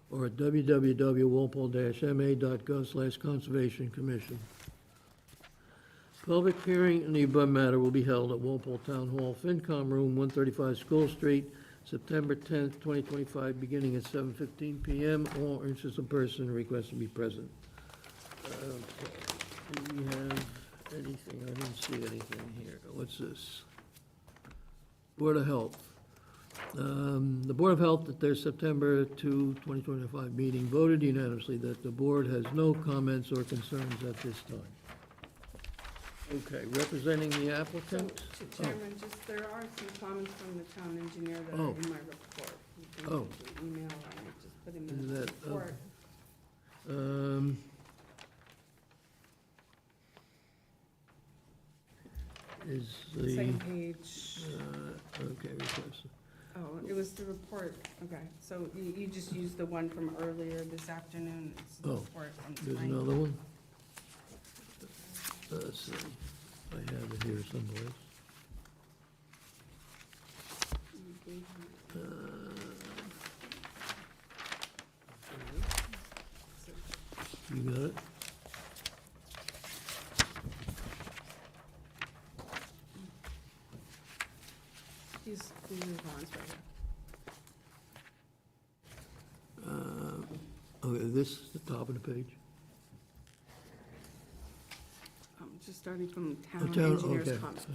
or at www.walpole-ma.gov/Conservation Commission. Public hearing in the above matter will be held at Walpole Town Hall, FinCom Room, 135 School Street, September 10th, 2025, beginning at 7:15 PM. All interested person requested to be present. Okay. Do we have anything? I didn't see anything here. What's this? Board of Health. The Board of Health at their September 2, 2025 meeting voted unanimously that the board has no comments or concerns at this time. Okay, representing the So, applicant? Chairman, just, there are some comments from the town engineer that Oh. are in my report. You can Oh. email, I just put him Is in the that- report. Is the, Second page, okay, request. oh, it was the report, okay, so you just used the one from earlier this afternoon, it's the Oh, report from There's tonight. another one? Let's see, I have it here someplace. You got it? These are the ones right here. Okay, this is the top of the page? Just starting from Oh, town town, engineer's okay. comments.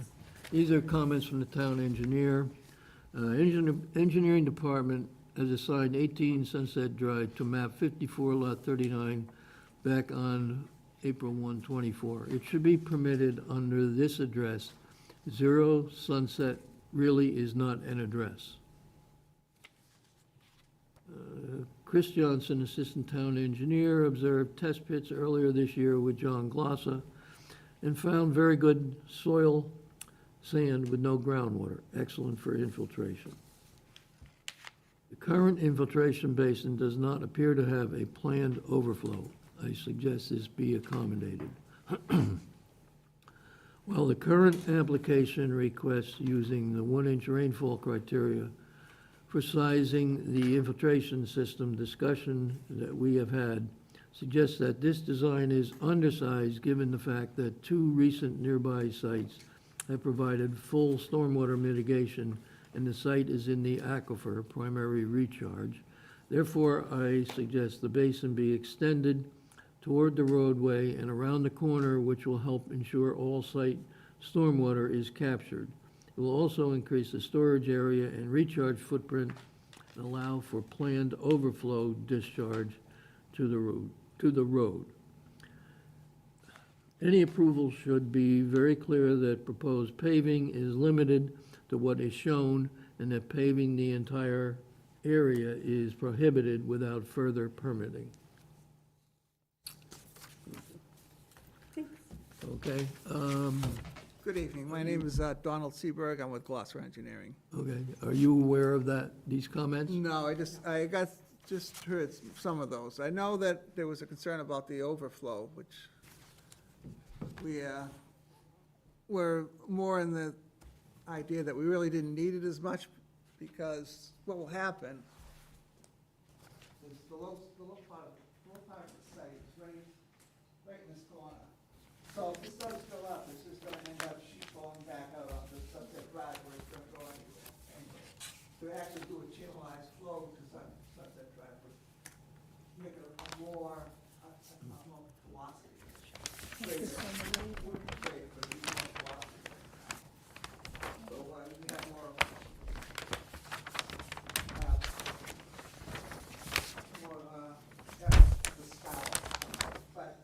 These are comments from the town engineer. Engineering Department has assigned 18 Sunset Drive to map 54, lot 39, back on April 1, 24. It should be permitted under this address. 0 Sunset really is not an address. Chris Johnson, Assistant Town Engineer, observed test pits earlier this year with John Glossa and found very good soil sand with no groundwater, excellent for infiltration. The current infiltration basin does not appear to have a planned overflow. I suggest this be accommodated. While the current application requests using the 1-inch rainfall criteria for sizing the infiltration system, discussion that we have had suggests that this design is undersized given the fact that 2 recent nearby sites have provided full stormwater mitigation and the site is in the aquifer, primary recharge. Therefore, I suggest the basin be extended toward the roadway and around the corner, which will help ensure all site stormwater is captured. It will also increase the storage area and recharge footprint and allow for planned overflow discharge to the road. Any approval should be very clear that proposed paving is limited to what is shown and that paving the entire area is prohibited without further permitting. Thanks. Okay, Good evening. My name is Donald Seaberg. I'm with Glosser Engineering. okay. Are you aware of these comments? No, I just heard some of those. I know that there was a concern about the overflow, which we were more in the idea that we really didn't need it as much, because what will happen is the low part of the site is right in this corner. So if this does fill up, it's just gonna end up sheet falling back out onto Sunset Drive where it's gonna go anyway. To actually do a channelized flow to Sunset Drive would make it a more velocity. Wouldn't break, but it'd be more velocity. So, we have more the style. But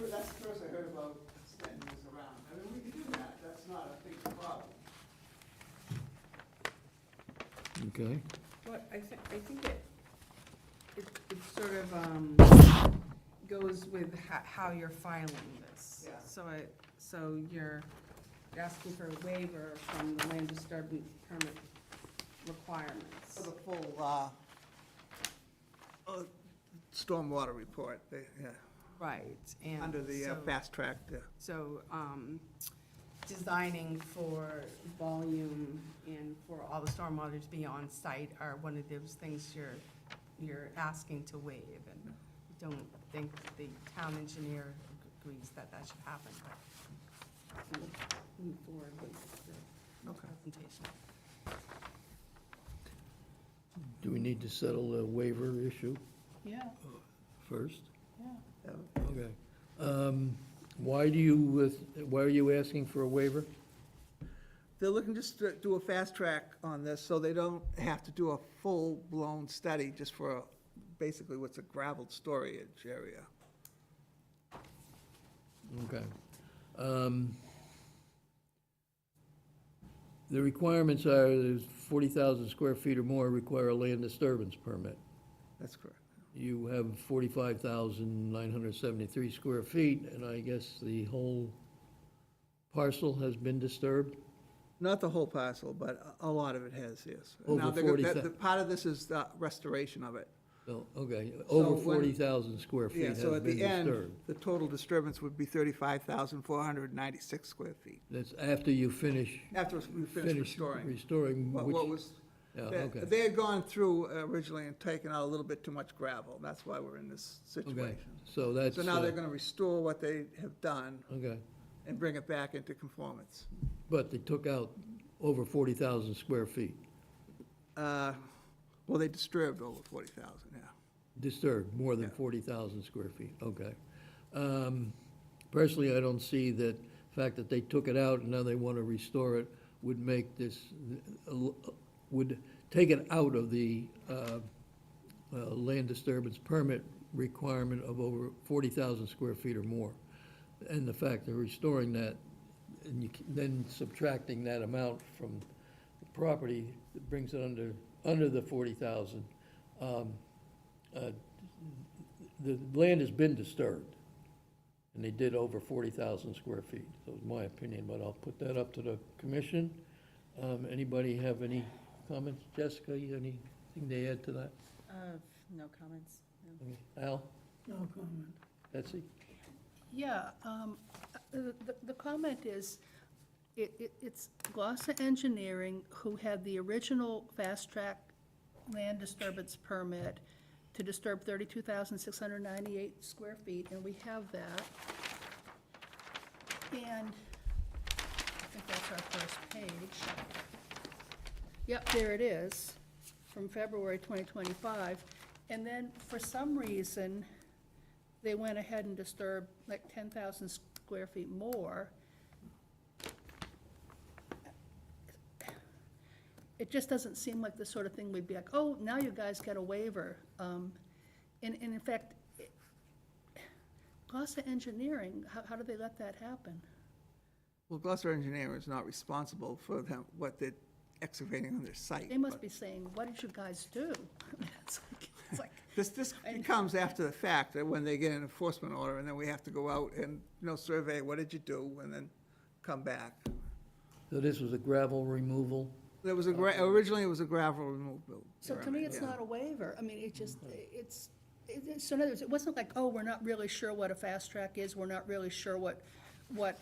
that's the first I heard about extending this around. I mean, we could do that, that's not a big problem. Okay, What, I think it sort of, goes with how you're filing this. Yeah. So you're asking for a waiver from the land disturbance permit requirements. For the full, stormwater report, yeah, Right, and. under the so- fast track, yeah. So, designing for volume and for all the stormwater to be on site are one of those things you're asking to waive. And I don't think the town engineer agrees that that should happen, but we'll move forward with the Okay. presentation. Do we need to settle the waiver issue Yeah, first? yeah. Okay. Why are you asking for a waiver? They're looking just to do a fast track on this, so they don't have to do a full-blown study just for basically what's a gravelled storage area. Okay. The requirements are, there's 40,000 square feet or more require a land disturbance permit. That's correct. You have 45,973 square feet, and I guess the whole parcel has been disturbed? Not the whole parcel, but a lot of it has, yes. Over Now, they're 40,000. part of this is the restoration of it. Oh, okay, over when- 40,000 square feet Yeah, has so at been the end, disturbed. the total disturbance would be 35,496 square feet. That's after you finish After we finish restoring. restoring, What which, was, yeah, they- okay. they had gone through originally and taken out a little bit too much gravel. That's why we're in this Okay, situation. so that's. So now they're gonna restore what they have done Okay, and bring it back into conformance. but they took out over 40,000 square feet, Well, they disturbed over 40,000, yeah. disturbed, more than Yeah. 40,000 square feet, okay. Personally, I don't see that fact that they took it out and now they want to restore it would make this, would take it out of the land disturbance permit requirement of over 40,000 square feet or more. And the fact of restoring that, and then subtracting that amount from the property, it brings it under the 40,000. The land has been disturbed, and they did over 40,000 square feet. So it's my opinion, but I'll put that up to the commission. Anybody have any comments? Jessica, you anything to add to that? No comments. No. Okay. Al? No comment. Betsy? Yeah, the comment is, it's Glossa Engineering who had the original fast-track land disturbance permit to disturb 32,698 square feet, and we have that. And I think that's our first page. Yep, there it is, from February 2025. And then, for some reason, they went ahead and disturbed like 10,000 square feet more. It just doesn't seem like the sort of thing we'd be like, oh, now you guys get a waiver. And in fact, Glossa Engineering, how do they let that happen? Well, Gloucester Engineering is not responsible for them, what they're excavating on their site. They must but be saying, what did you guys do? It's like, This comes after the fact, that when they get an enforcement order, and then we have to go out and, survey, what did you do, and then come back. So this was a gravel removal? There was originally it was a gravel removal. so to me, it's yeah. not a waiver. I mean, so in other words, it wasn't like, oh, we're not really sure what a fast track is, we're not really sure what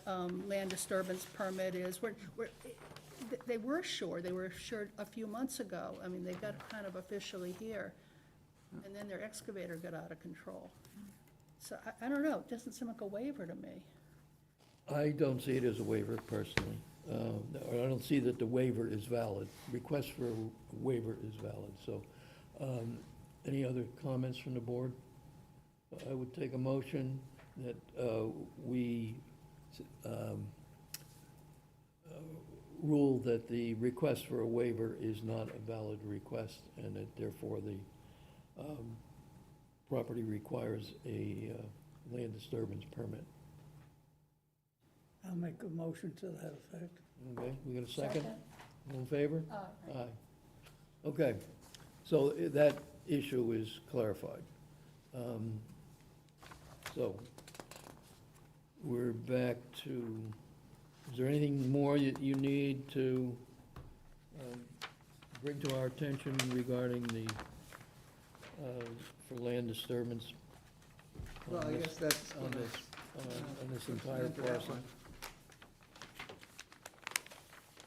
land disturbance permit is. They were sure a few months ago. I mean, they got kind of officially here, and then their excavator got out of control. So I don't know, it doesn't seem like a waiver to me. I don't see it as a waiver personally. I don't see that the waiver is valid. Request for a waiver is valid, so, any other comments from the board? I would take a motion that we rule that the request for a waiver is not a valid request, and that therefore the property requires a land disturbance permit. I'll make a motion to that effect. Okay, we got a second? All in favor? Aye. Okay, so that issue is clarified. So, we're back to, is there anything more you need to bring to our attention regarding the, for land disturbance? on Well, I this- guess that's On gonna- this, on this entire Into that parcel? one.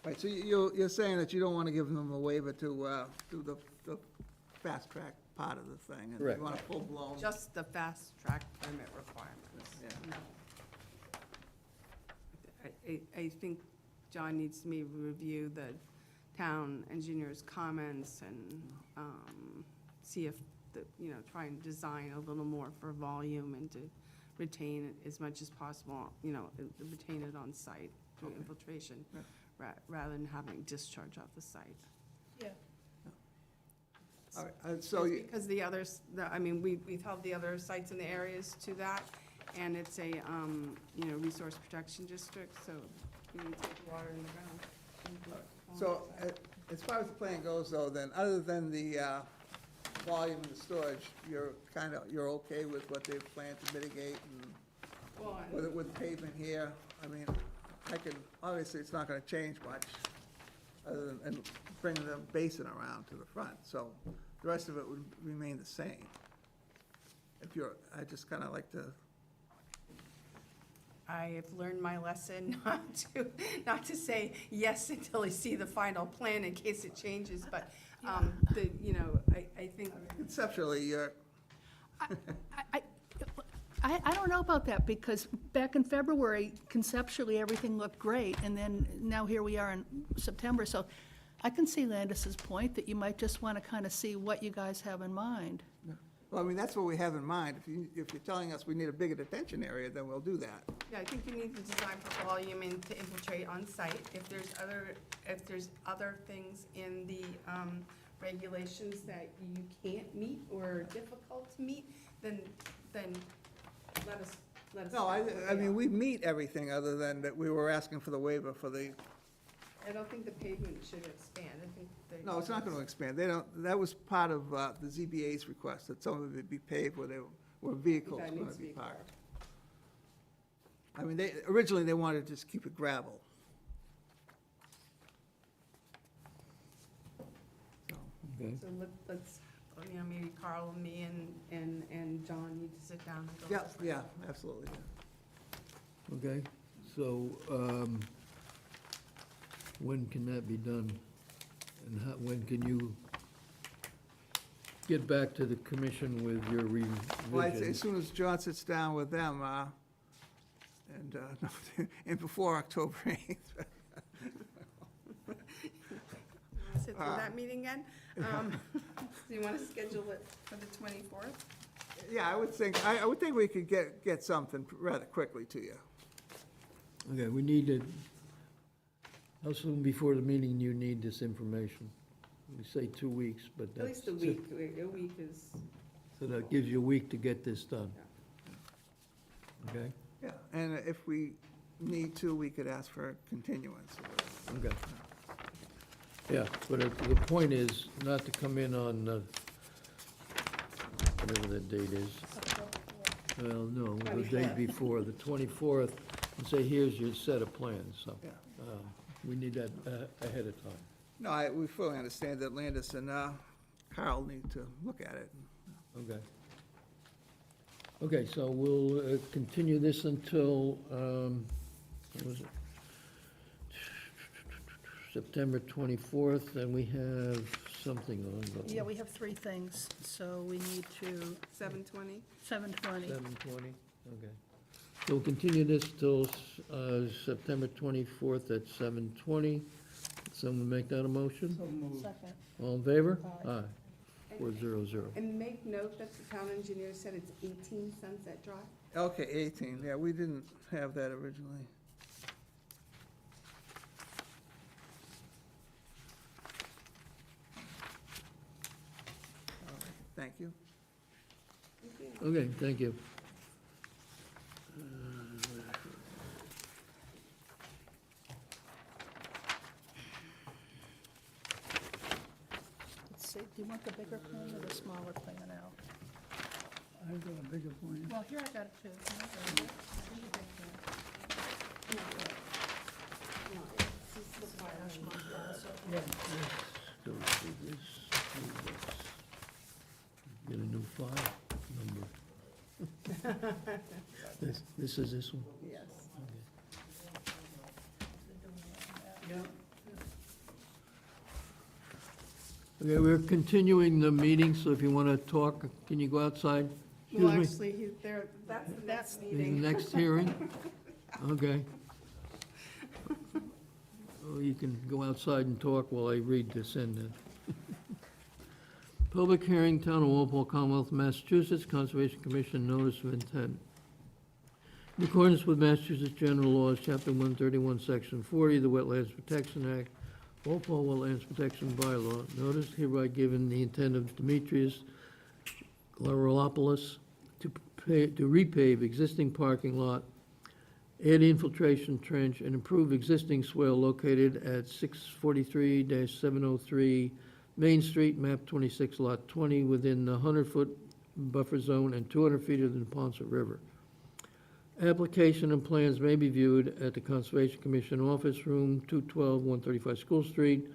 Right, so you're saying that you don't want to give them a waiver to do the fast track part of the thing? And Correct. you want a full-blown, Just the fast track permit requirements. Yeah. No. I think John needs to maybe review the town engineer's comments and see if, try and design a little more for volume and to retain it as much as possible, retain it on site through Okay. infiltration, Yeah. rather than having discharge off the site. Yeah. all right, so, Just because the others, we've held the other sites in the areas to that, and it's a, resource protection district, so we need to take water in the ground. so as far as the plan goes though, then, other than the volume and the storage, you're okay with what they've planned to mitigate and Well, with pavement here? I mean, obviously, it's not gonna change much, other than, and bringing the basin around to the front, so the rest of it would remain the same. I just kinda like to, I have learned my lesson not to say yes until I see the final plan in case it changes, but, I think. conceptually, I don't know about that, because back in February, conceptually, everything looked great, and then now here we are in September, so I can see Landis's point, that you might just want to kind of see what you guys have in mind. well, I mean, that's what we have in mind. If you're telling us we need a bigger detention area, then we'll do that. Yeah, I think you need to design for volume and to infiltrate on site. If there's other things in the regulations that you can't meet or are difficult to meet, then let us. No, I mean, we meet everything other than that we were asking for the waiver for the, I don't think the pavement should expand. I think they. no, it's not gonna expand. That was part of the ZBA's request, that some of it be paved where vehicles That were needs gonna to be be parked. I mean, originally, they wanted to just keep it gravel. Okay. So let's, maybe Carl and me and John need to sit down and go. Yeah, over this. yeah, absolutely. Okay, so, when can that be done? And when can you get back to the commission with your Well, I'd say as revision? soon as John sits down with them, and before October 8th. You wanna sit through that meeting again? Do you want to schedule it for the 24th? Yeah, I would think we could get something rather quickly to you. Okay, we need to, how soon before the meeting you need this information? We say 2 weeks, but At that's. least a week. A week is, So that gives you a week to get this done. Okay? Yeah, and if we need to, we could ask for a continuance. Okay. Yeah, but the point is not to come in on, whatever that date is. Well, no, the day 25th. before, the 24th, and say, here's your set of plans, so. Yeah. We need that ahead of time. No, we fully understand that Landis and Carl need to look at it. Okay. Okay, so we'll continue this until, what was it? September 24th, and we have something on. don't we? Yeah, we have three things, so we need to, 7:20? 7:20. 7:20, okay. So we'll continue this till September 24th at 7:20. Someone make that a motion? Second. All in favor? Aye. Aye. 400. And make note that the town engineer said it's 18 Sunset Drive. Okay, 18, yeah, we didn't have that originally. All right, thank you. Okay, thank you. Let's see, do you want the bigger plan or the smaller plan out? I've got a bigger plan. Well, here I got it too. Go through this, get a new file number. This is this one? Yes. Okay, we're continuing the meeting, so if you want to talk, can you go outside? Well, Excuse me? actually, there, that's the next The meeting. next hearing? Okay. Oh, you can go outside and talk while I read this in then. Public hearing, Town of Walpole, Commonwealth of Massachusetts, Conservation Commission Notice of Intent. In accordance with Massachusetts General Laws, Chapter 131, Section 40, the Wetlands Protection Act, Walpole Wetlands Protection Bylaw, notice hereby given the intent of Demetrius Glaroulopoulos to repave existing parking lot, add infiltration trench, and improve existing swale located at 643-703 Main Street, map 26, lot 20, within the 100-foot buffer zone and 200 feet of the Neponset River. Application and plans may be viewed at the Conservation Commission Office Room, 212, 135 School Street,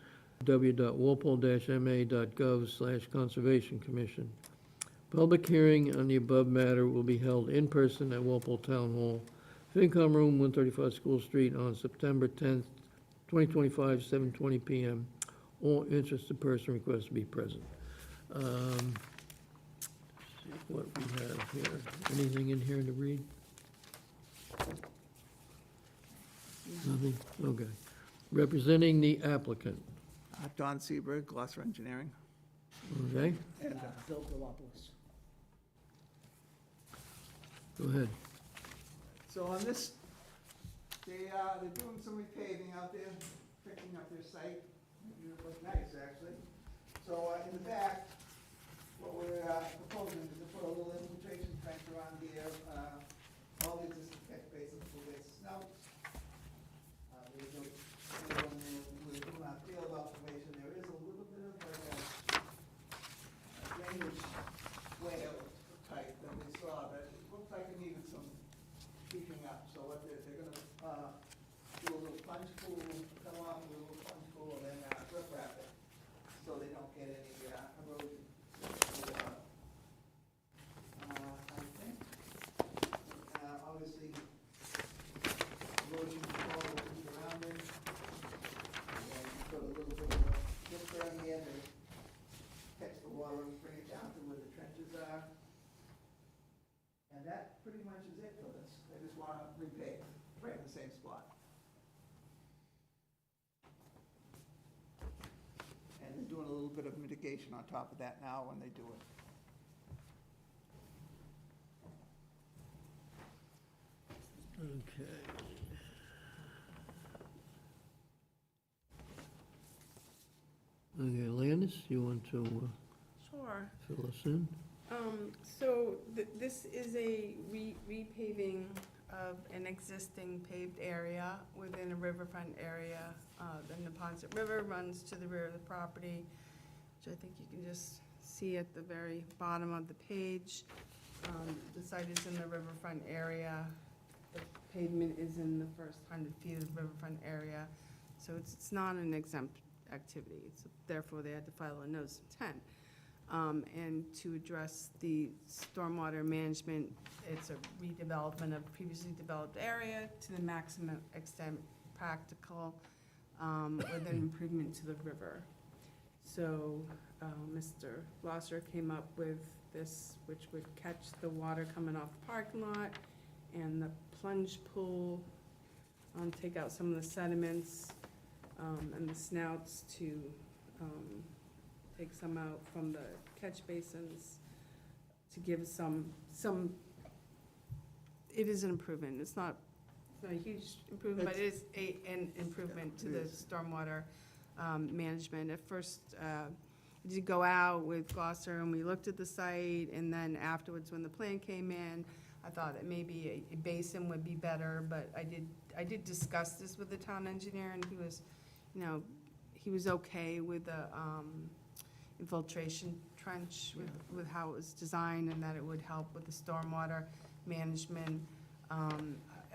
www.walpole-ma.gov/Conservation Commission. Public hearing on the above matter will be held in person at Walpole Town Hall, FinCom Room, 135 School Street, on September 10th, 2025, 7:20 PM. All interested person requested to be present. See what we have here. Anything in here to read? Nothing? Okay. Representing the applicant, Don Seberg, Gloucester Engineering. okay? And Bill Galopoulos. Go ahead. So on this, they're doing some repaving out there, fixing up their site. It looks nice, actually. So in the back, what we're proposing is to put a little infiltration trench around here. All the existing catch basins will get snow. There's a, we're doing our field observation, there is a little bit of like a drainage swale type that we saw, but it looks like it needed some beefing up. So what they're gonna do a little plunge pool, come off with a little plunge pool, and then rip wrap it, so they don't get any erosion. I think, obviously, erosion control will be around it. And then put a little bit of a filter in here to catch the water and bring it down to where the trenches are. And that pretty much is it for this. They just want to repave, right in the same spot. And they're doing a little bit of mitigation on top of that now when they do it. Okay. Okay, Landis, you want to Sure. fill us in? So this is a repaving of an existing paved area within a riverfront area. The Neponset River runs to the rear of the property, which I think you can just see at the very bottom of the page. The site is in the riverfront area. The pavement is in the first 100 feet of the riverfront area. So it's not an exempt activity. So therefore, they had to file a notice of intent. And to address the stormwater management, it's a redevelopment of previously developed area to the maximum extent practical, with an improvement to the river. So, Mr. Glosser came up with this, which would catch the water coming off the parking lot and the plunge pool, take out some of the sediments, and the snouts to, take some out from the catch basins to give some, it is an improvement. It's not a huge improvement, but it is an improvement to the stormwater management. At first, we did go out with Gloucester and we looked at the site, and then afterwards, when the plan came in, I thought that maybe a basin would be better, but I did discuss this with the town engineer, and he was, he was okay with the infiltration trench with how it was designed and that it would help with the stormwater management.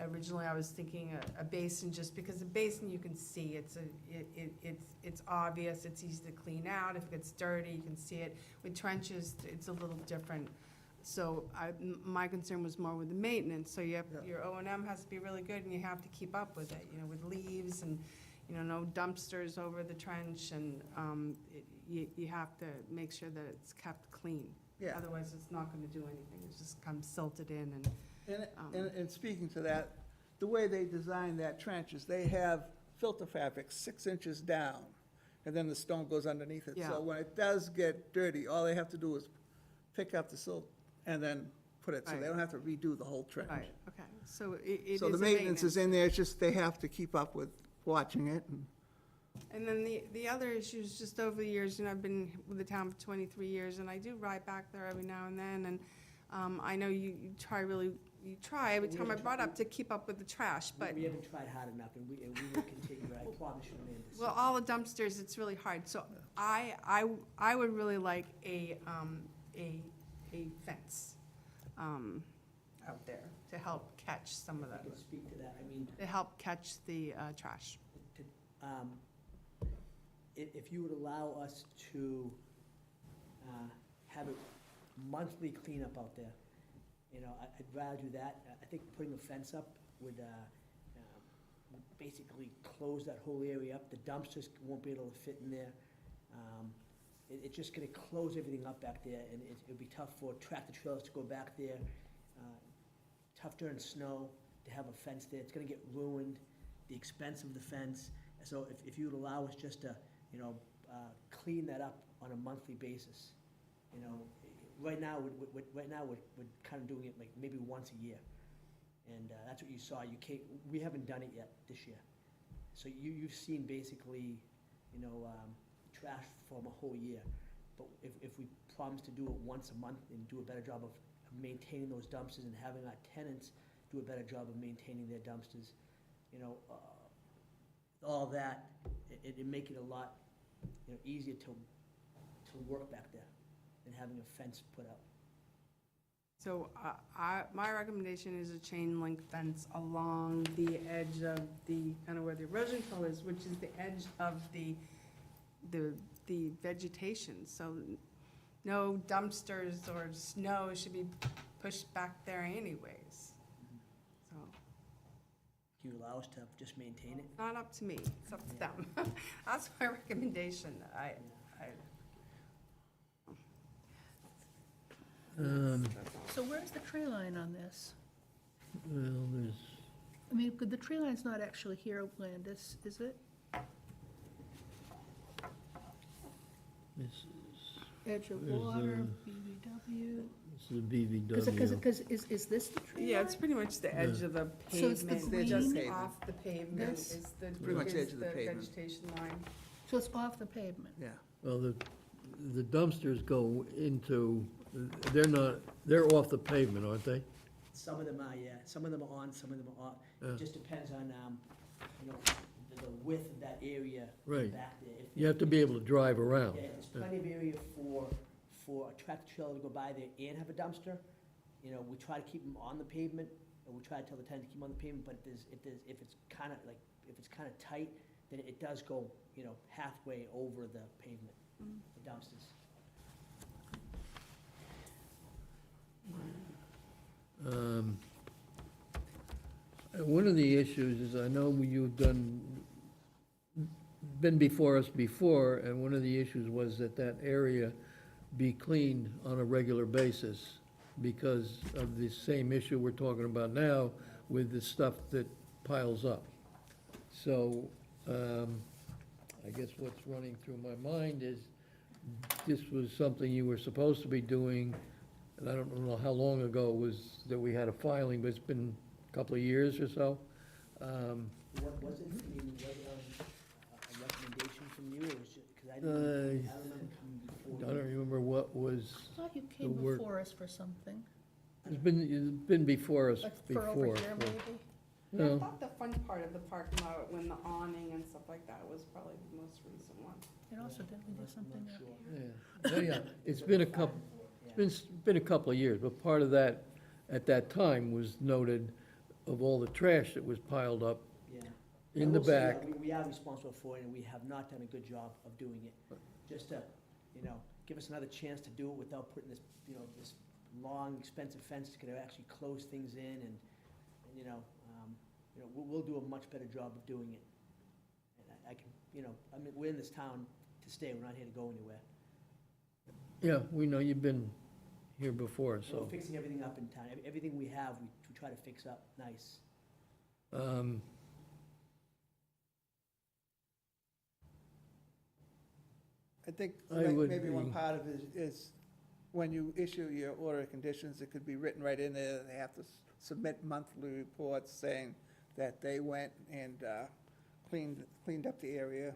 Originally, I was thinking a basin, just because a basin you can see, it's obvious, it's easy to clean out. If it gets dirty, you can see it. With trenches, it's a little different. So my concern was more with the maintenance. So you have, your O&M has to be really good, and you have to keep up with it, with leaves and, no dumpsters over the trench, and you have to make sure that it's kept clean. Yeah. Otherwise, it's not gonna do anything. It just comes silted in and. And speaking to that, the way they designed that trench is they have filter fabric 6 inches down, and then the stone goes underneath it. Yeah. So when it does get dirty, all they have to do is pick up the silt and then put it, so they Right. don't have to redo the whole trench. Right, okay, so it is So the a maintenance is in there, it's just they have to keep up with watching it. And then the other issues, just over the years, I've been with the town for 23 years, and I do ride back there every now and then, and I know you try every time I brought up to keep up with the trash, but, We haven't tried hard enough, and we will continue, I promise you, Amanda. well, all the dumpsters, it's really hard. So I would really like a fence out there to help catch some of I can the, speak to that, I mean, to help catch the trash. if you would allow us to have a monthly cleanup out there, I'd rather do that. I think putting a fence up would basically close that whole area up. The dumpsters won't be able to fit in there. It's just gonna close everything up back there, and it'd be tough for tractor trailers to go back there. Tough during snow to have a fence there. It's gonna get ruined, the expense of the fence. So if you would allow us just to, clean that up on a monthly basis, right now, we're kind of doing it like maybe once a year. And that's what you saw. We haven't done it yet this year. So you've seen basically, trash from a whole year. But if we promise to do it once a month and do a better job of maintaining those dumpsters and having our tenants do a better job of maintaining their dumpsters, all that, it'd make it a lot, easier to work back there than having a fence put up. So my recommendation is a chain link fence along the edge of the, kind of where the erosion control is, which is the edge of the vegetation. So no dumpsters or snow should be pushed back there anyways. So Can you allow us to just maintain it? it's not up to me, it's up to them. That's my recommendation. So where's the tree line on this? Well, there's, I mean, the tree line's not actually here, Landis, is it? this is, Edge of There's, water, BBW. this is the BVW. Because is this the tree line? Yeah, it's pretty much the edge of the So it's the pavement, just green- off the pavement This? is the, Pretty much is edge of the the pavement. vegetation line. So it's off the pavement? Yeah. Well, the dumpsters go into, they're off the pavement, aren't they? Some of them are, yeah. Some of them are on, some of them are off. Yeah. It just depends on, the width of that area Right. back there. You have to be able to drive around. Yeah, there's plenty of area for a tractor trailer to go by there and have a dumpster. We try to keep them on the pavement, and we try to tell the tenant to keep them on the pavement, but if it's kind of tight, then it does go, halfway over the pavement, the dumpsters. One of the issues is, I know you've been before us before, and one of the issues was that area be cleaned on a regular basis because of the same issue we're talking about now with the stuff that piles up. So, I guess what's running through my mind is, this was something you were supposed to be doing, and I don't know how long ago it was that we had a filing, but it's been a couple of years or so. What was it, was it a recommendation from you, or was it, because I don't remember coming before. I don't remember what was, I thought you came The work- before us for something, it's been before us like before. for over a year maybe? I Well, thought the fun part of the parking lot, when the awning and stuff like that, was probably the most recent one. And also, didn't we do I'm something not there? sure. yeah, it's been a couple, been a couple of years, but part of that, at that time, was noted of all the trash that was piled up Yeah. in I the will say, back. We are responsible for it, and we have not done a good job of doing it. Just to, give us another chance to do it without putting this, this long, expensive fence that's gonna actually close things in, and we'll do a much better job of doing it. And I can, we're in this town to stay, we're not here to go anywhere. Yeah, we know you've been here before, We're so. fixing everything up in town. Everything we have, we try to fix up nice. I think I would maybe one be- part of it is when you issue your order of conditions, it could be written right in there, they have to submit monthly reports saying that they went and cleaned up the area.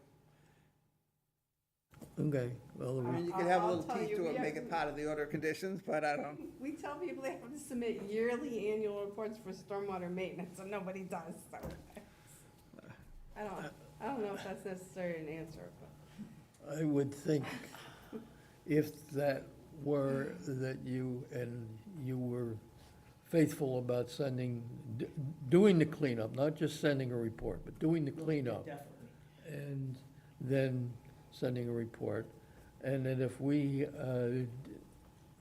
Okay, well, I mean, you could I'll- have a I'll little tell teeth you, to we it, make have- it part of the order of conditions, but I don't. We tell people they have to submit yearly annual reports for stormwater maintenance, and nobody does, so. I don't know if that's necessarily an answer, but. I would think if that were that you were faithful about doing the cleanup, not just sending a report, but doing the cleanup, Definitely. and then sending a report, and then if we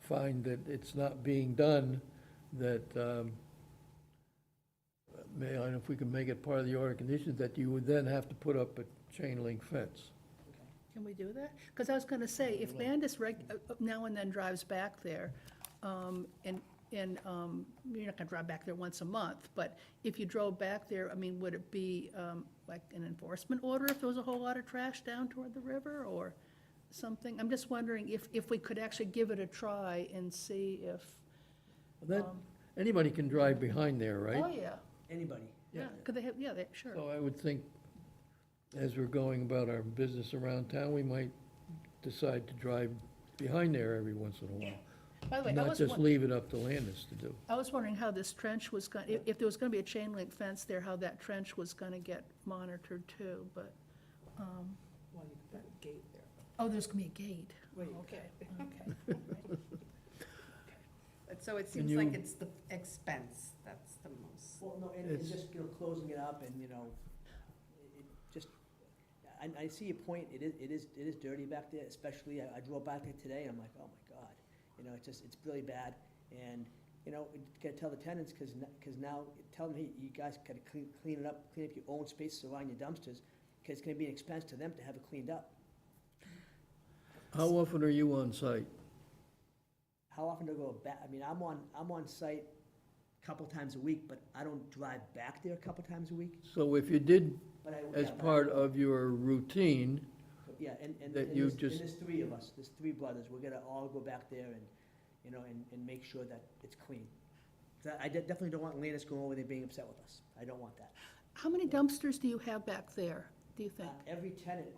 find that it's not being done, that, and if we can make it part of the order of conditions, that you would then have to put up a chain link fence. Can we do that? Because I was gonna say, if Landis now and then drives back there, and you're not gonna drive back there once a month, but if you drove back there, I mean, would it be like an enforcement order if there was a whole lot of trash down toward the river, or something? I'm just wondering if we could actually give it a try and see if, That, anybody can drive behind there, right? oh, yeah, Anybody. yeah, could they have, yeah, sure. So I would think, as we're going about our business around town, we might decide to drive behind there every once in a while. By the way, Not just leave it up to Landis to do. I was wondering how this trench was going, if there was gonna be a chain link fence there, how that trench was gonna get monitored too, but, Well, you could put a gate there. oh, there's gonna be a gate. Well, you Okay, could. okay. But so it And seems you- like it's the expense, that's the most. Well, no, and It's- just, closing it up and, it just, I see your point, it is dirty back there, especially, I drove back there today, and I'm like, oh my God. It's really bad, and, gotta tell the tenants, cause now, tell them, hey, you guys gotta clean it up, clean up your own spaces around your dumpsters, cause it's gonna be an expense to them to have it cleaned up. How often are you on site? How often do I go back? I mean, I'm on site a couple times a week, but I don't drive back there a couple times a week. So if you did, But as part of your routine, Yeah, and that and you there's, just- and there's three of us, there's three brothers, we're gonna all go back there and, and make sure that it's clean. 'Cause I definitely don't want Landis going over there being upset with us, I don't want that. How many dumpsters do you have back there, do you think?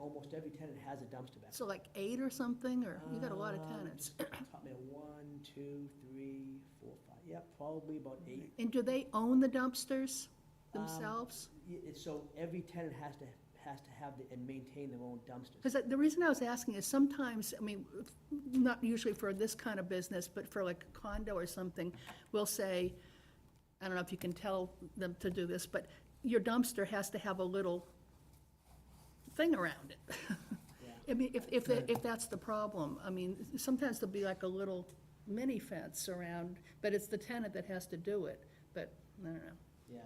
Almost every tenant has a dumpster back. So like 8 or something, or, you got a lot of tenants? Top me, 1, 2, 3, 4, 5, yeah, probably about 8. And do they own the dumpsters themselves? So every tenant has to have and maintain their own dumpsters. Because the reason I was asking is sometimes, I mean, not usually for this kind of business, but for like a condo or something, we'll say, I don't know if you can tell them to do this, but your dumpster has to have a little thing around it. Yeah. I mean, if that's the problem, I mean, sometimes there'll be like a little mini fence around, but it's the tenant that has to do it, but, I don't know. Yeah,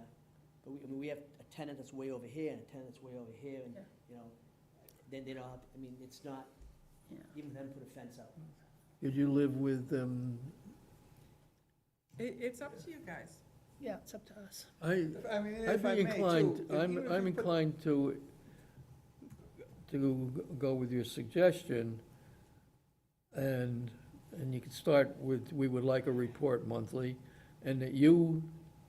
but we have a tenant that's way over here and a tenant that's way over here, and, Yeah. then they don't have, I mean, it's not, Yeah. even them put a fence up. did you live with, It's up to you guys. Yeah, it's up to us. I mean, I'd if I be may inclined, too. I'm inclined to go with your suggestion, and you could start with, we would like a report monthly, and that you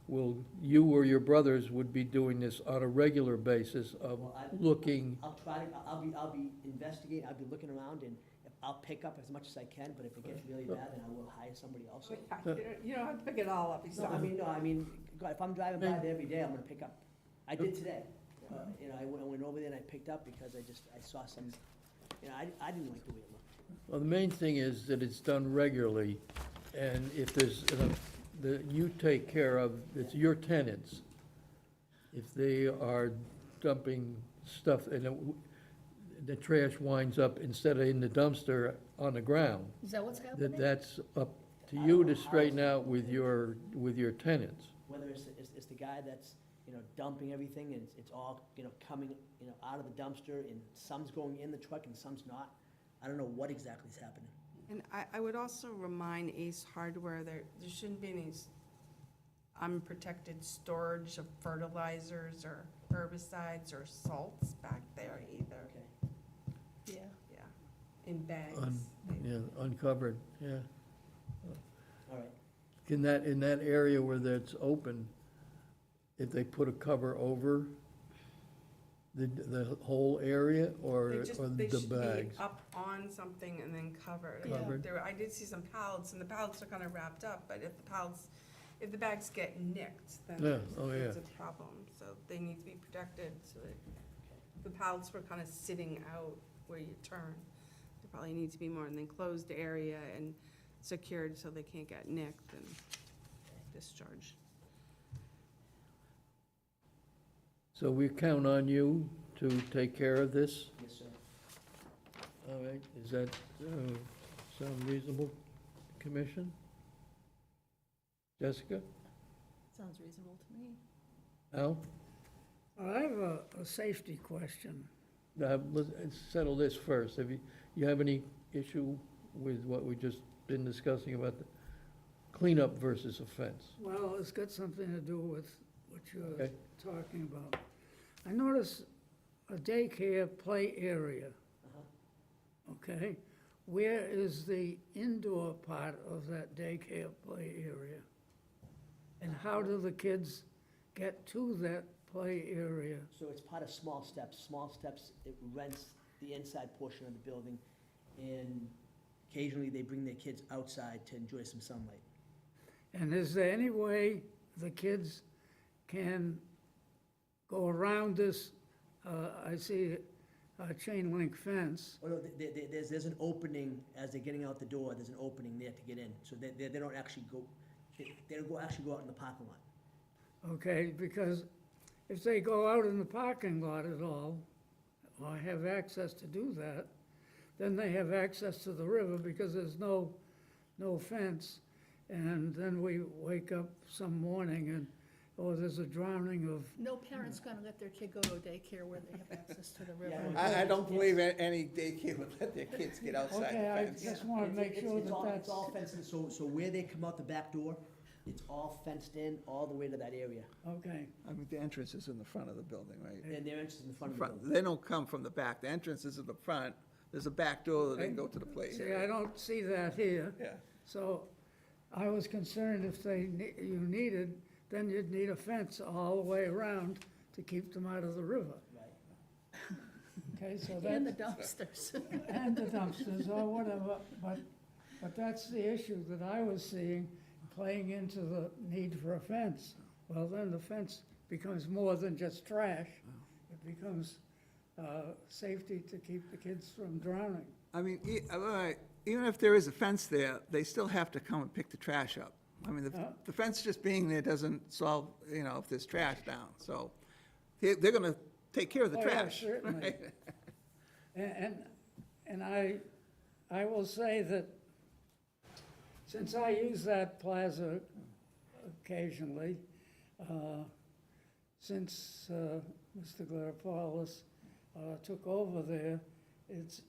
or your brothers would be doing this on a regular basis of Well, looking, I'll be investigating, I'll be looking around, and if I'll pick up as much as I can, but if it gets really bad, then I will hire somebody also. You don't have to pick it all up, No, I mean, God, if I'm driving by there every day, I'm gonna pick up. I did today. You know, I went over there and I picked up because I saw some, you know, I didn't like the way it looked. Well, the main thing is that it's done regularly, and if there's, that you take care of, it's your tenants. If they are dumping stuff and the trash winds up instead of in the dumpster on the ground, Is that what's happening? that's up to you to straighten out with your tenants. Whether it's the guy that's, you know, dumping everything and it's all, you know, coming, you know, out of the dumpster and some's going in the truck and some's not. I don't know what exactly is happening. And I would also remind Ace Hardware, there shouldn't be any unprotected storage of fertilizers or herbicides or salts back there either. Okay. Yeah. Yeah, in bags. Yeah, uncovered, yeah. All right. In that area where that's open, if they put a cover over the whole area or They the should be bags? up on something and then covered. Yeah. Covered. I did see some pallets, and the pallets are kind of wrapped up, but if the bags get nicked, then Yeah, oh, there's yeah. a problem. So they need to be protected, so that the pallets were kind of sitting out where you turn. They probably need to be more in an enclosed area and secured so they can't get nicked and discharged. So we count on you to take care of this? Yes, sir. All right, is that, sound reasonable, Commission? Jessica? Sounds reasonable to me. Al? I have a safety question. Let's settle this first. You have any issue with what we've just been discussing about the cleanup versus offense? Well, it's got something to do with what you're Okay. talking about. I noticed a daycare play area, okay? Where is the indoor part of that daycare play area? And how do the kids get to that play area? So it's part of Small Steps. Small Steps, it rents the inside portion of the building, and occasionally they bring their kids outside to enjoy some sunlight. And is there any way the kids can go around this, I see a chain link fence? Oh, no, there's an opening, as they're getting out the door, there's an opening there to get in, so they don't actually go, they don't actually go out in the parking lot. Okay, because if they go out in the parking lot at all, or have access to do that, then they have access to the river because there's no fence. And then we wake up some morning and, oh, there's a drowning of, No parent's gonna let their kid go to a daycare where they have access to the river. Yeah. I don't believe any daycare would let their kids get outside okay, I the fence. just want to make sure that It's all fenced in, so where they come out the back door, it's all fenced in all the way to that area. okay. I mean, the entrance is in the front of the building, right? And their entrance is in the front of the Front, building. they don't come from the back, the entrance is in the front, there's a back door that they can go to the play See, I area. don't see that here. Yeah. So I was concerned if you needed, then you'd need a fence all the way around to keep them out of the river. Right. Okay, so And the that's, dumpsters. and the dumpsters or whatever, but that's the issue that I was seeing, playing into the need for a fence. Well, then the fence becomes more than just trash. It becomes safety to keep the kids from drowning. I mean, even if there is a fence there, they still have to come and pick the trash up. I mean, the fence just being there doesn't solve, if there's trash down, so they're gonna take care of the Oh, yeah, trash. certainly. right? And I will say that since I use that plaza occasionally, since Mr. Glaropoulos took over there, it's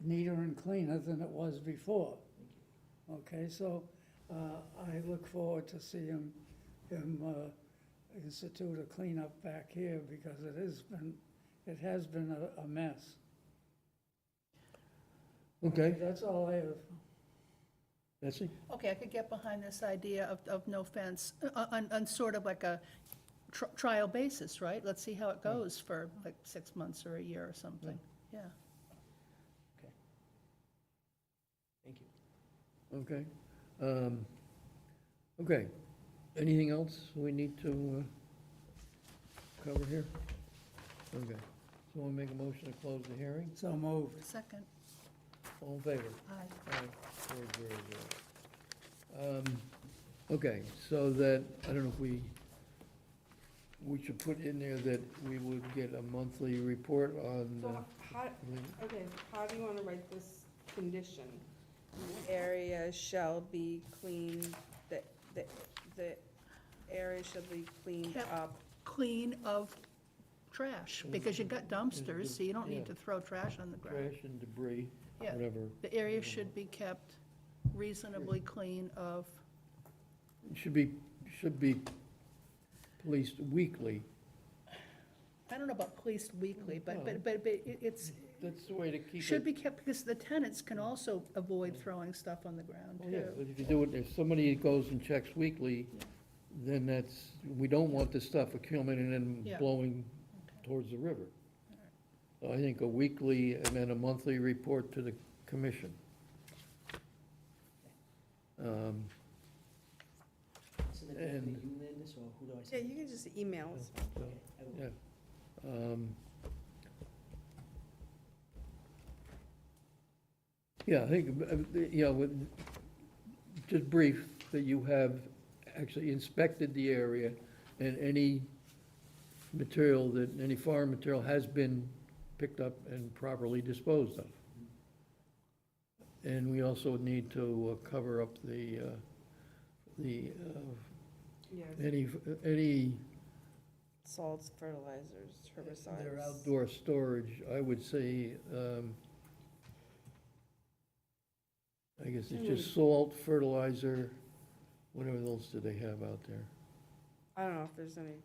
neater and cleaner than it was before. Okay, so I look forward to seeing him institute a cleanup back here because it has been a mess. Okay, That's all I have. Betsy? Okay, I could get behind this idea of no fence on sort of like a trial basis, right? Let's see how it goes for like 6 months or a year or something, yeah. Thank you. Okay. Okay. Anything else we need to cover here? Okay. So we'll make a motion to close the hearing. So moved. Second, All in favor? aye. Aye. 4-0-0. Okay, so that, I don't know if we should put in there that we would get a monthly report on, So how, okay, how do you wanna write this condition? The area shall be cleaned, the area shall be cleaned Kept up. Clean of trash, because you got dumpsters, so you don't need to throw trash on the ground. trash and debris, Yeah. whatever. The area should be kept reasonably clean of, Should be policed weekly. I don't know about policed weekly, but it's, That's the way to keep it. should be kept, because the tenants can also avoid throwing stuff on the ground, Oh, yeah, too. but if you do it, if somebody goes and checks weekly, then we don't want this stuff accumulating and Yeah. blowing towards the river. So I think a weekly and then a monthly report to the commission. So that And- you, Landis, or who do I Yeah, send? you can just email us. So, Okay, I will. yeah. Yeah, I think, just brief, that you have actually inspected the area and any material any farm material has been picked up and properly disposed of. And we also need to cover up Yeah, any salts, fertilizers, herbicides. their outdoor storage, I would say, I guess it's just salt, fertilizer, whatever else do they have out there? I don't know if there's any,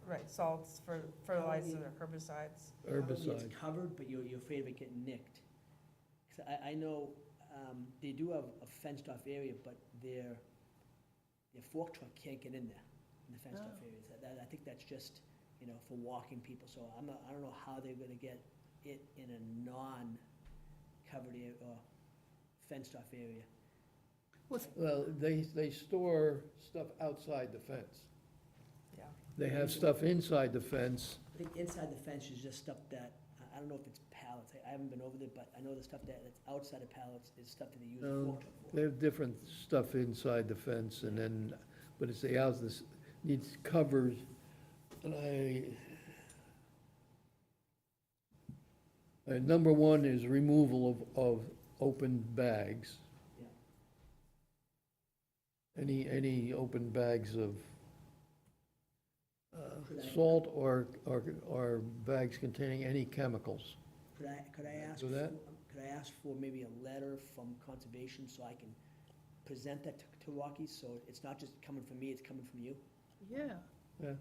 right, salts, fertilizers, or herbicides. Probably Herbicides. It's covered, but you're afraid of it getting nicked. 'Cause I know, they do have a fenced-off area, but their fork truck can't get in there, in the fenced-off areas. I think that's just, for walking people, so I don't know how they're gonna get it in a non-covered area, or fenced-off area. Well, they store stuff outside the fence. Yeah. They have stuff inside the fence. I think inside the fence is just stuff that, I don't know if it's pallets, I haven't been over there, but I know the stuff that's outside of pallets is stuff that they use the No, fork truck for. They have different stuff inside the fence and then, but it's the house that needs covered. And number one is removal of open bags. Yeah. Any open bags of Could I- salt or bags containing any chemicals. Could I ask, Do that? could I ask for maybe a letter from conservation so I can present that to Rocky? So it's not just coming from me, it's coming from you? Yeah, Yeah,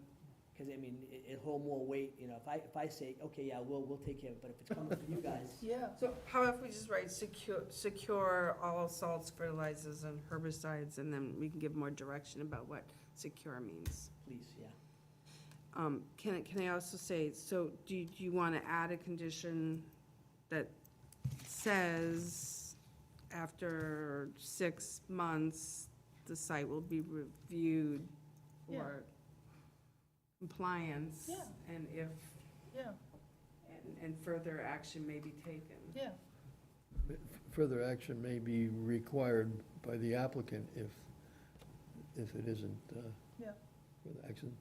Because, I mean, it'll hold more weight, if I say, okay, yeah, we'll take care of it, but if it's coming from you guys, yeah. So how if we just write secure all salts, fertilizers, and herbicides, and then we can give more direction about what secure means? please, yeah. Can I also say, so do you want to add a condition that says after 6 months, the site will be reviewed Yeah. for compliance? Yeah. And if, Yeah, and further action may be taken? yeah, further action may be required by the applicant if it isn't, yeah. further action.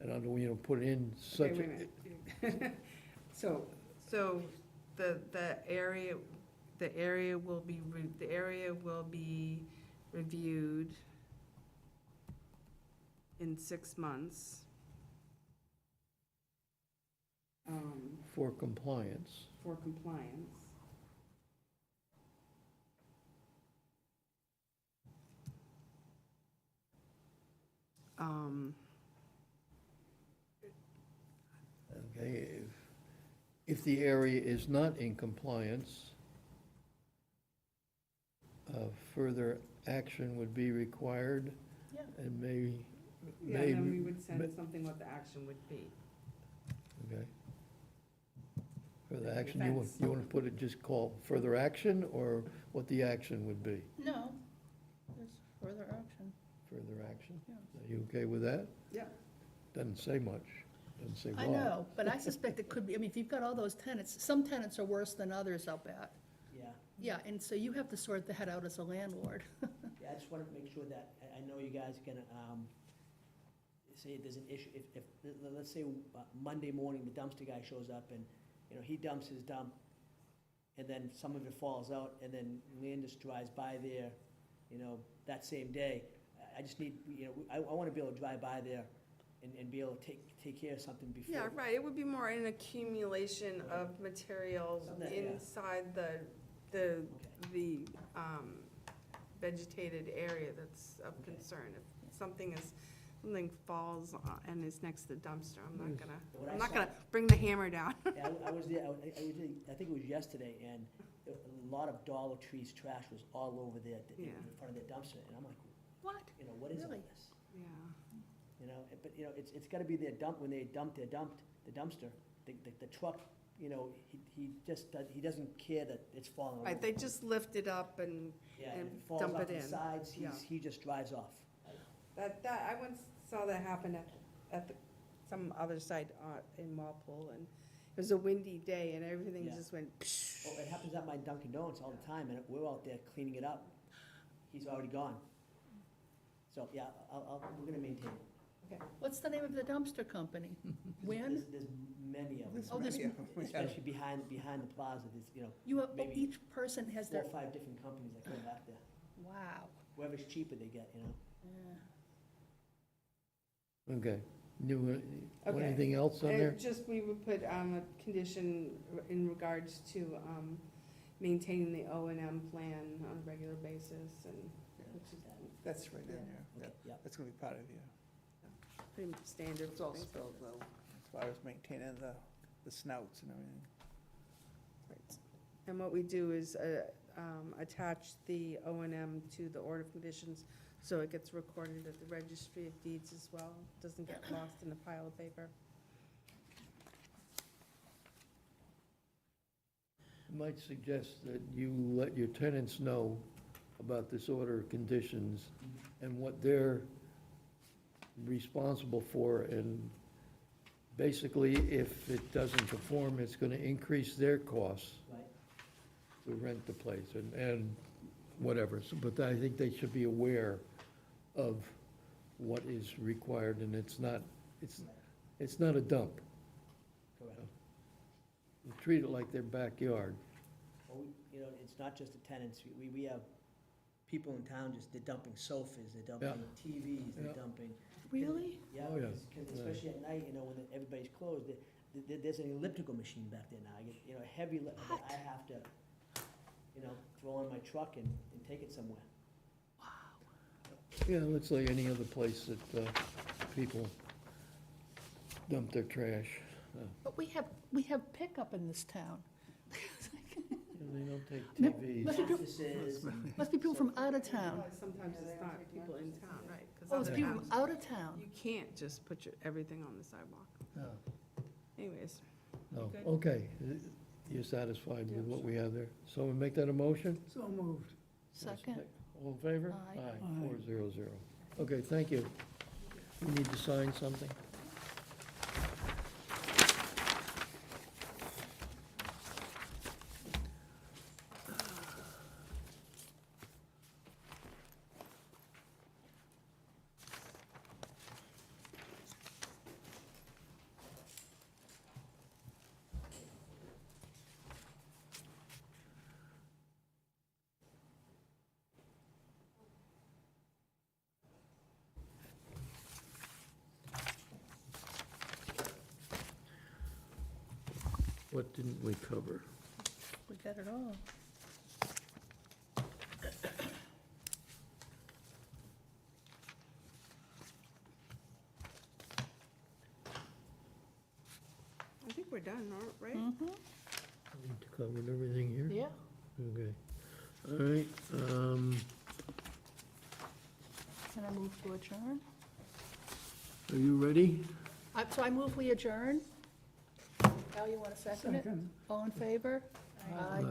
And I don't, put in Okay, such, wait a minute. So the area will be reviewed in 6 months. for compliance. For compliance. Okay, if the area is not in compliance, further action would be required Yeah. and may, Yeah, and then we would send something what the action would be. okay. Further the action, fence. you want to put it, just call further action, or what the action would be? No, there's further action. Further action? Yeah. Are you okay with that? Yeah. Doesn't say much, doesn't say what. I know, but I suspect it could be, I mean, if you've got all those tenants, some tenants are worse than others, I'll bet. Yeah, Yeah, and so you have to sort that out as a landlord. yeah, I just wanted to make sure that, I know you guys are gonna, say there's an issue, if, let's say, Monday morning, the dumpster guy shows up and, you know, he dumps his dump, and then some of it falls out, and then Landis drives by there, you know, that same day. I just need, you know, I wanna be able to drive by there and be able to take care of something before. Yeah, right, it would be more an accumulation of materials Something that- yeah. inside the vegetated area that's of Okay. concern. If something falls and is next to the dumpster, What I I'm not saw- gonna bring the hammer down. Yeah, I was there, I was there, I think it was yesterday, and a lot of Dollar Tree's trash was all over there in Yeah. front of their dumpster, and I'm like, What? you know, what is all Really? this? Yeah. You know, but, you know, it's gotta be their dump, when they dump the dumpster, the truck, you know, he just, he doesn't care that it's falling over. Right, they just lift it up and Yeah, and if it falls dump off it the in. sides, Yeah. he just drives off. I once saw that happen at some other site in Walpole, and it was a windy day, and everything Yeah. just went, Oh, it happens at my Dunkin' Donuts all the time, and we're out there cleaning it up. He's already gone. So, yeah, we're gonna maintain it. What's the name of the dumpster company? When? There's many of them. Oh, there's, Especially behind the plaza, there's, you know, you have, oh, maybe each person has 4 their, or 5 different companies that come back there. wow. Whoever's cheaper they get, you know? Yeah. Okay. New, Okay. anything else on there? and just, we would put a condition in regards to maintaining the O and M plan on a regular basis, and, which is That's right in there. Okay, yeah. That's gonna be part of you. pretty much standard. It's all things. spelled out, as far as maintaining the snouts and everything. Right. And what we do is attach the O and M to the order of conditions, so it gets recorded at the registry of deeds as well, doesn't get lost in a pile of paper. Might suggest that you let your tenants know about this order of conditions and what they're responsible for, and basically, if it doesn't perform, it's gonna increase their costs Right. to rent the place and whatever. So, but I think they should be aware of what is required, and it's not a dump. Correct. You treat it like their backyard. Well, you know, it's not just the tenants, we have people in town just, they're dumping sofas, they're dumping TVs, they're Yeah. dumping. Really? Yeah, Oh, yeah. 'cause especially at night, you know, when everybody's closed, there's an elliptical machine back there now, I get, you know, heavy, that I have to, you know, throw in my truck and take it somewhere. Yeah, it's like any other place that people dump their trash. But we have pickup in this town. And they don't take No, TVs. Must be people- Mattresses and- Must be people from out of town. Sometimes it's not people in town, right? 'Cause Oh, it's other people towns, from out of town. you can't just put everything on the sidewalk. No, Anyways, no, Good. okay. You're satisfied with what we have there? So we make that a motion? So moved. Second. All in favor? Aye. Aye. 400. Okay, thank you. We need to sign something? What didn't we cover? We got it all. I think we're done, right? Mm-hmm. We covered everything here? Yeah. Okay. All right, Can I move to adjourn? are you ready? So I move we adjourn? Al, you want to second it? Second. All in favor? Aye.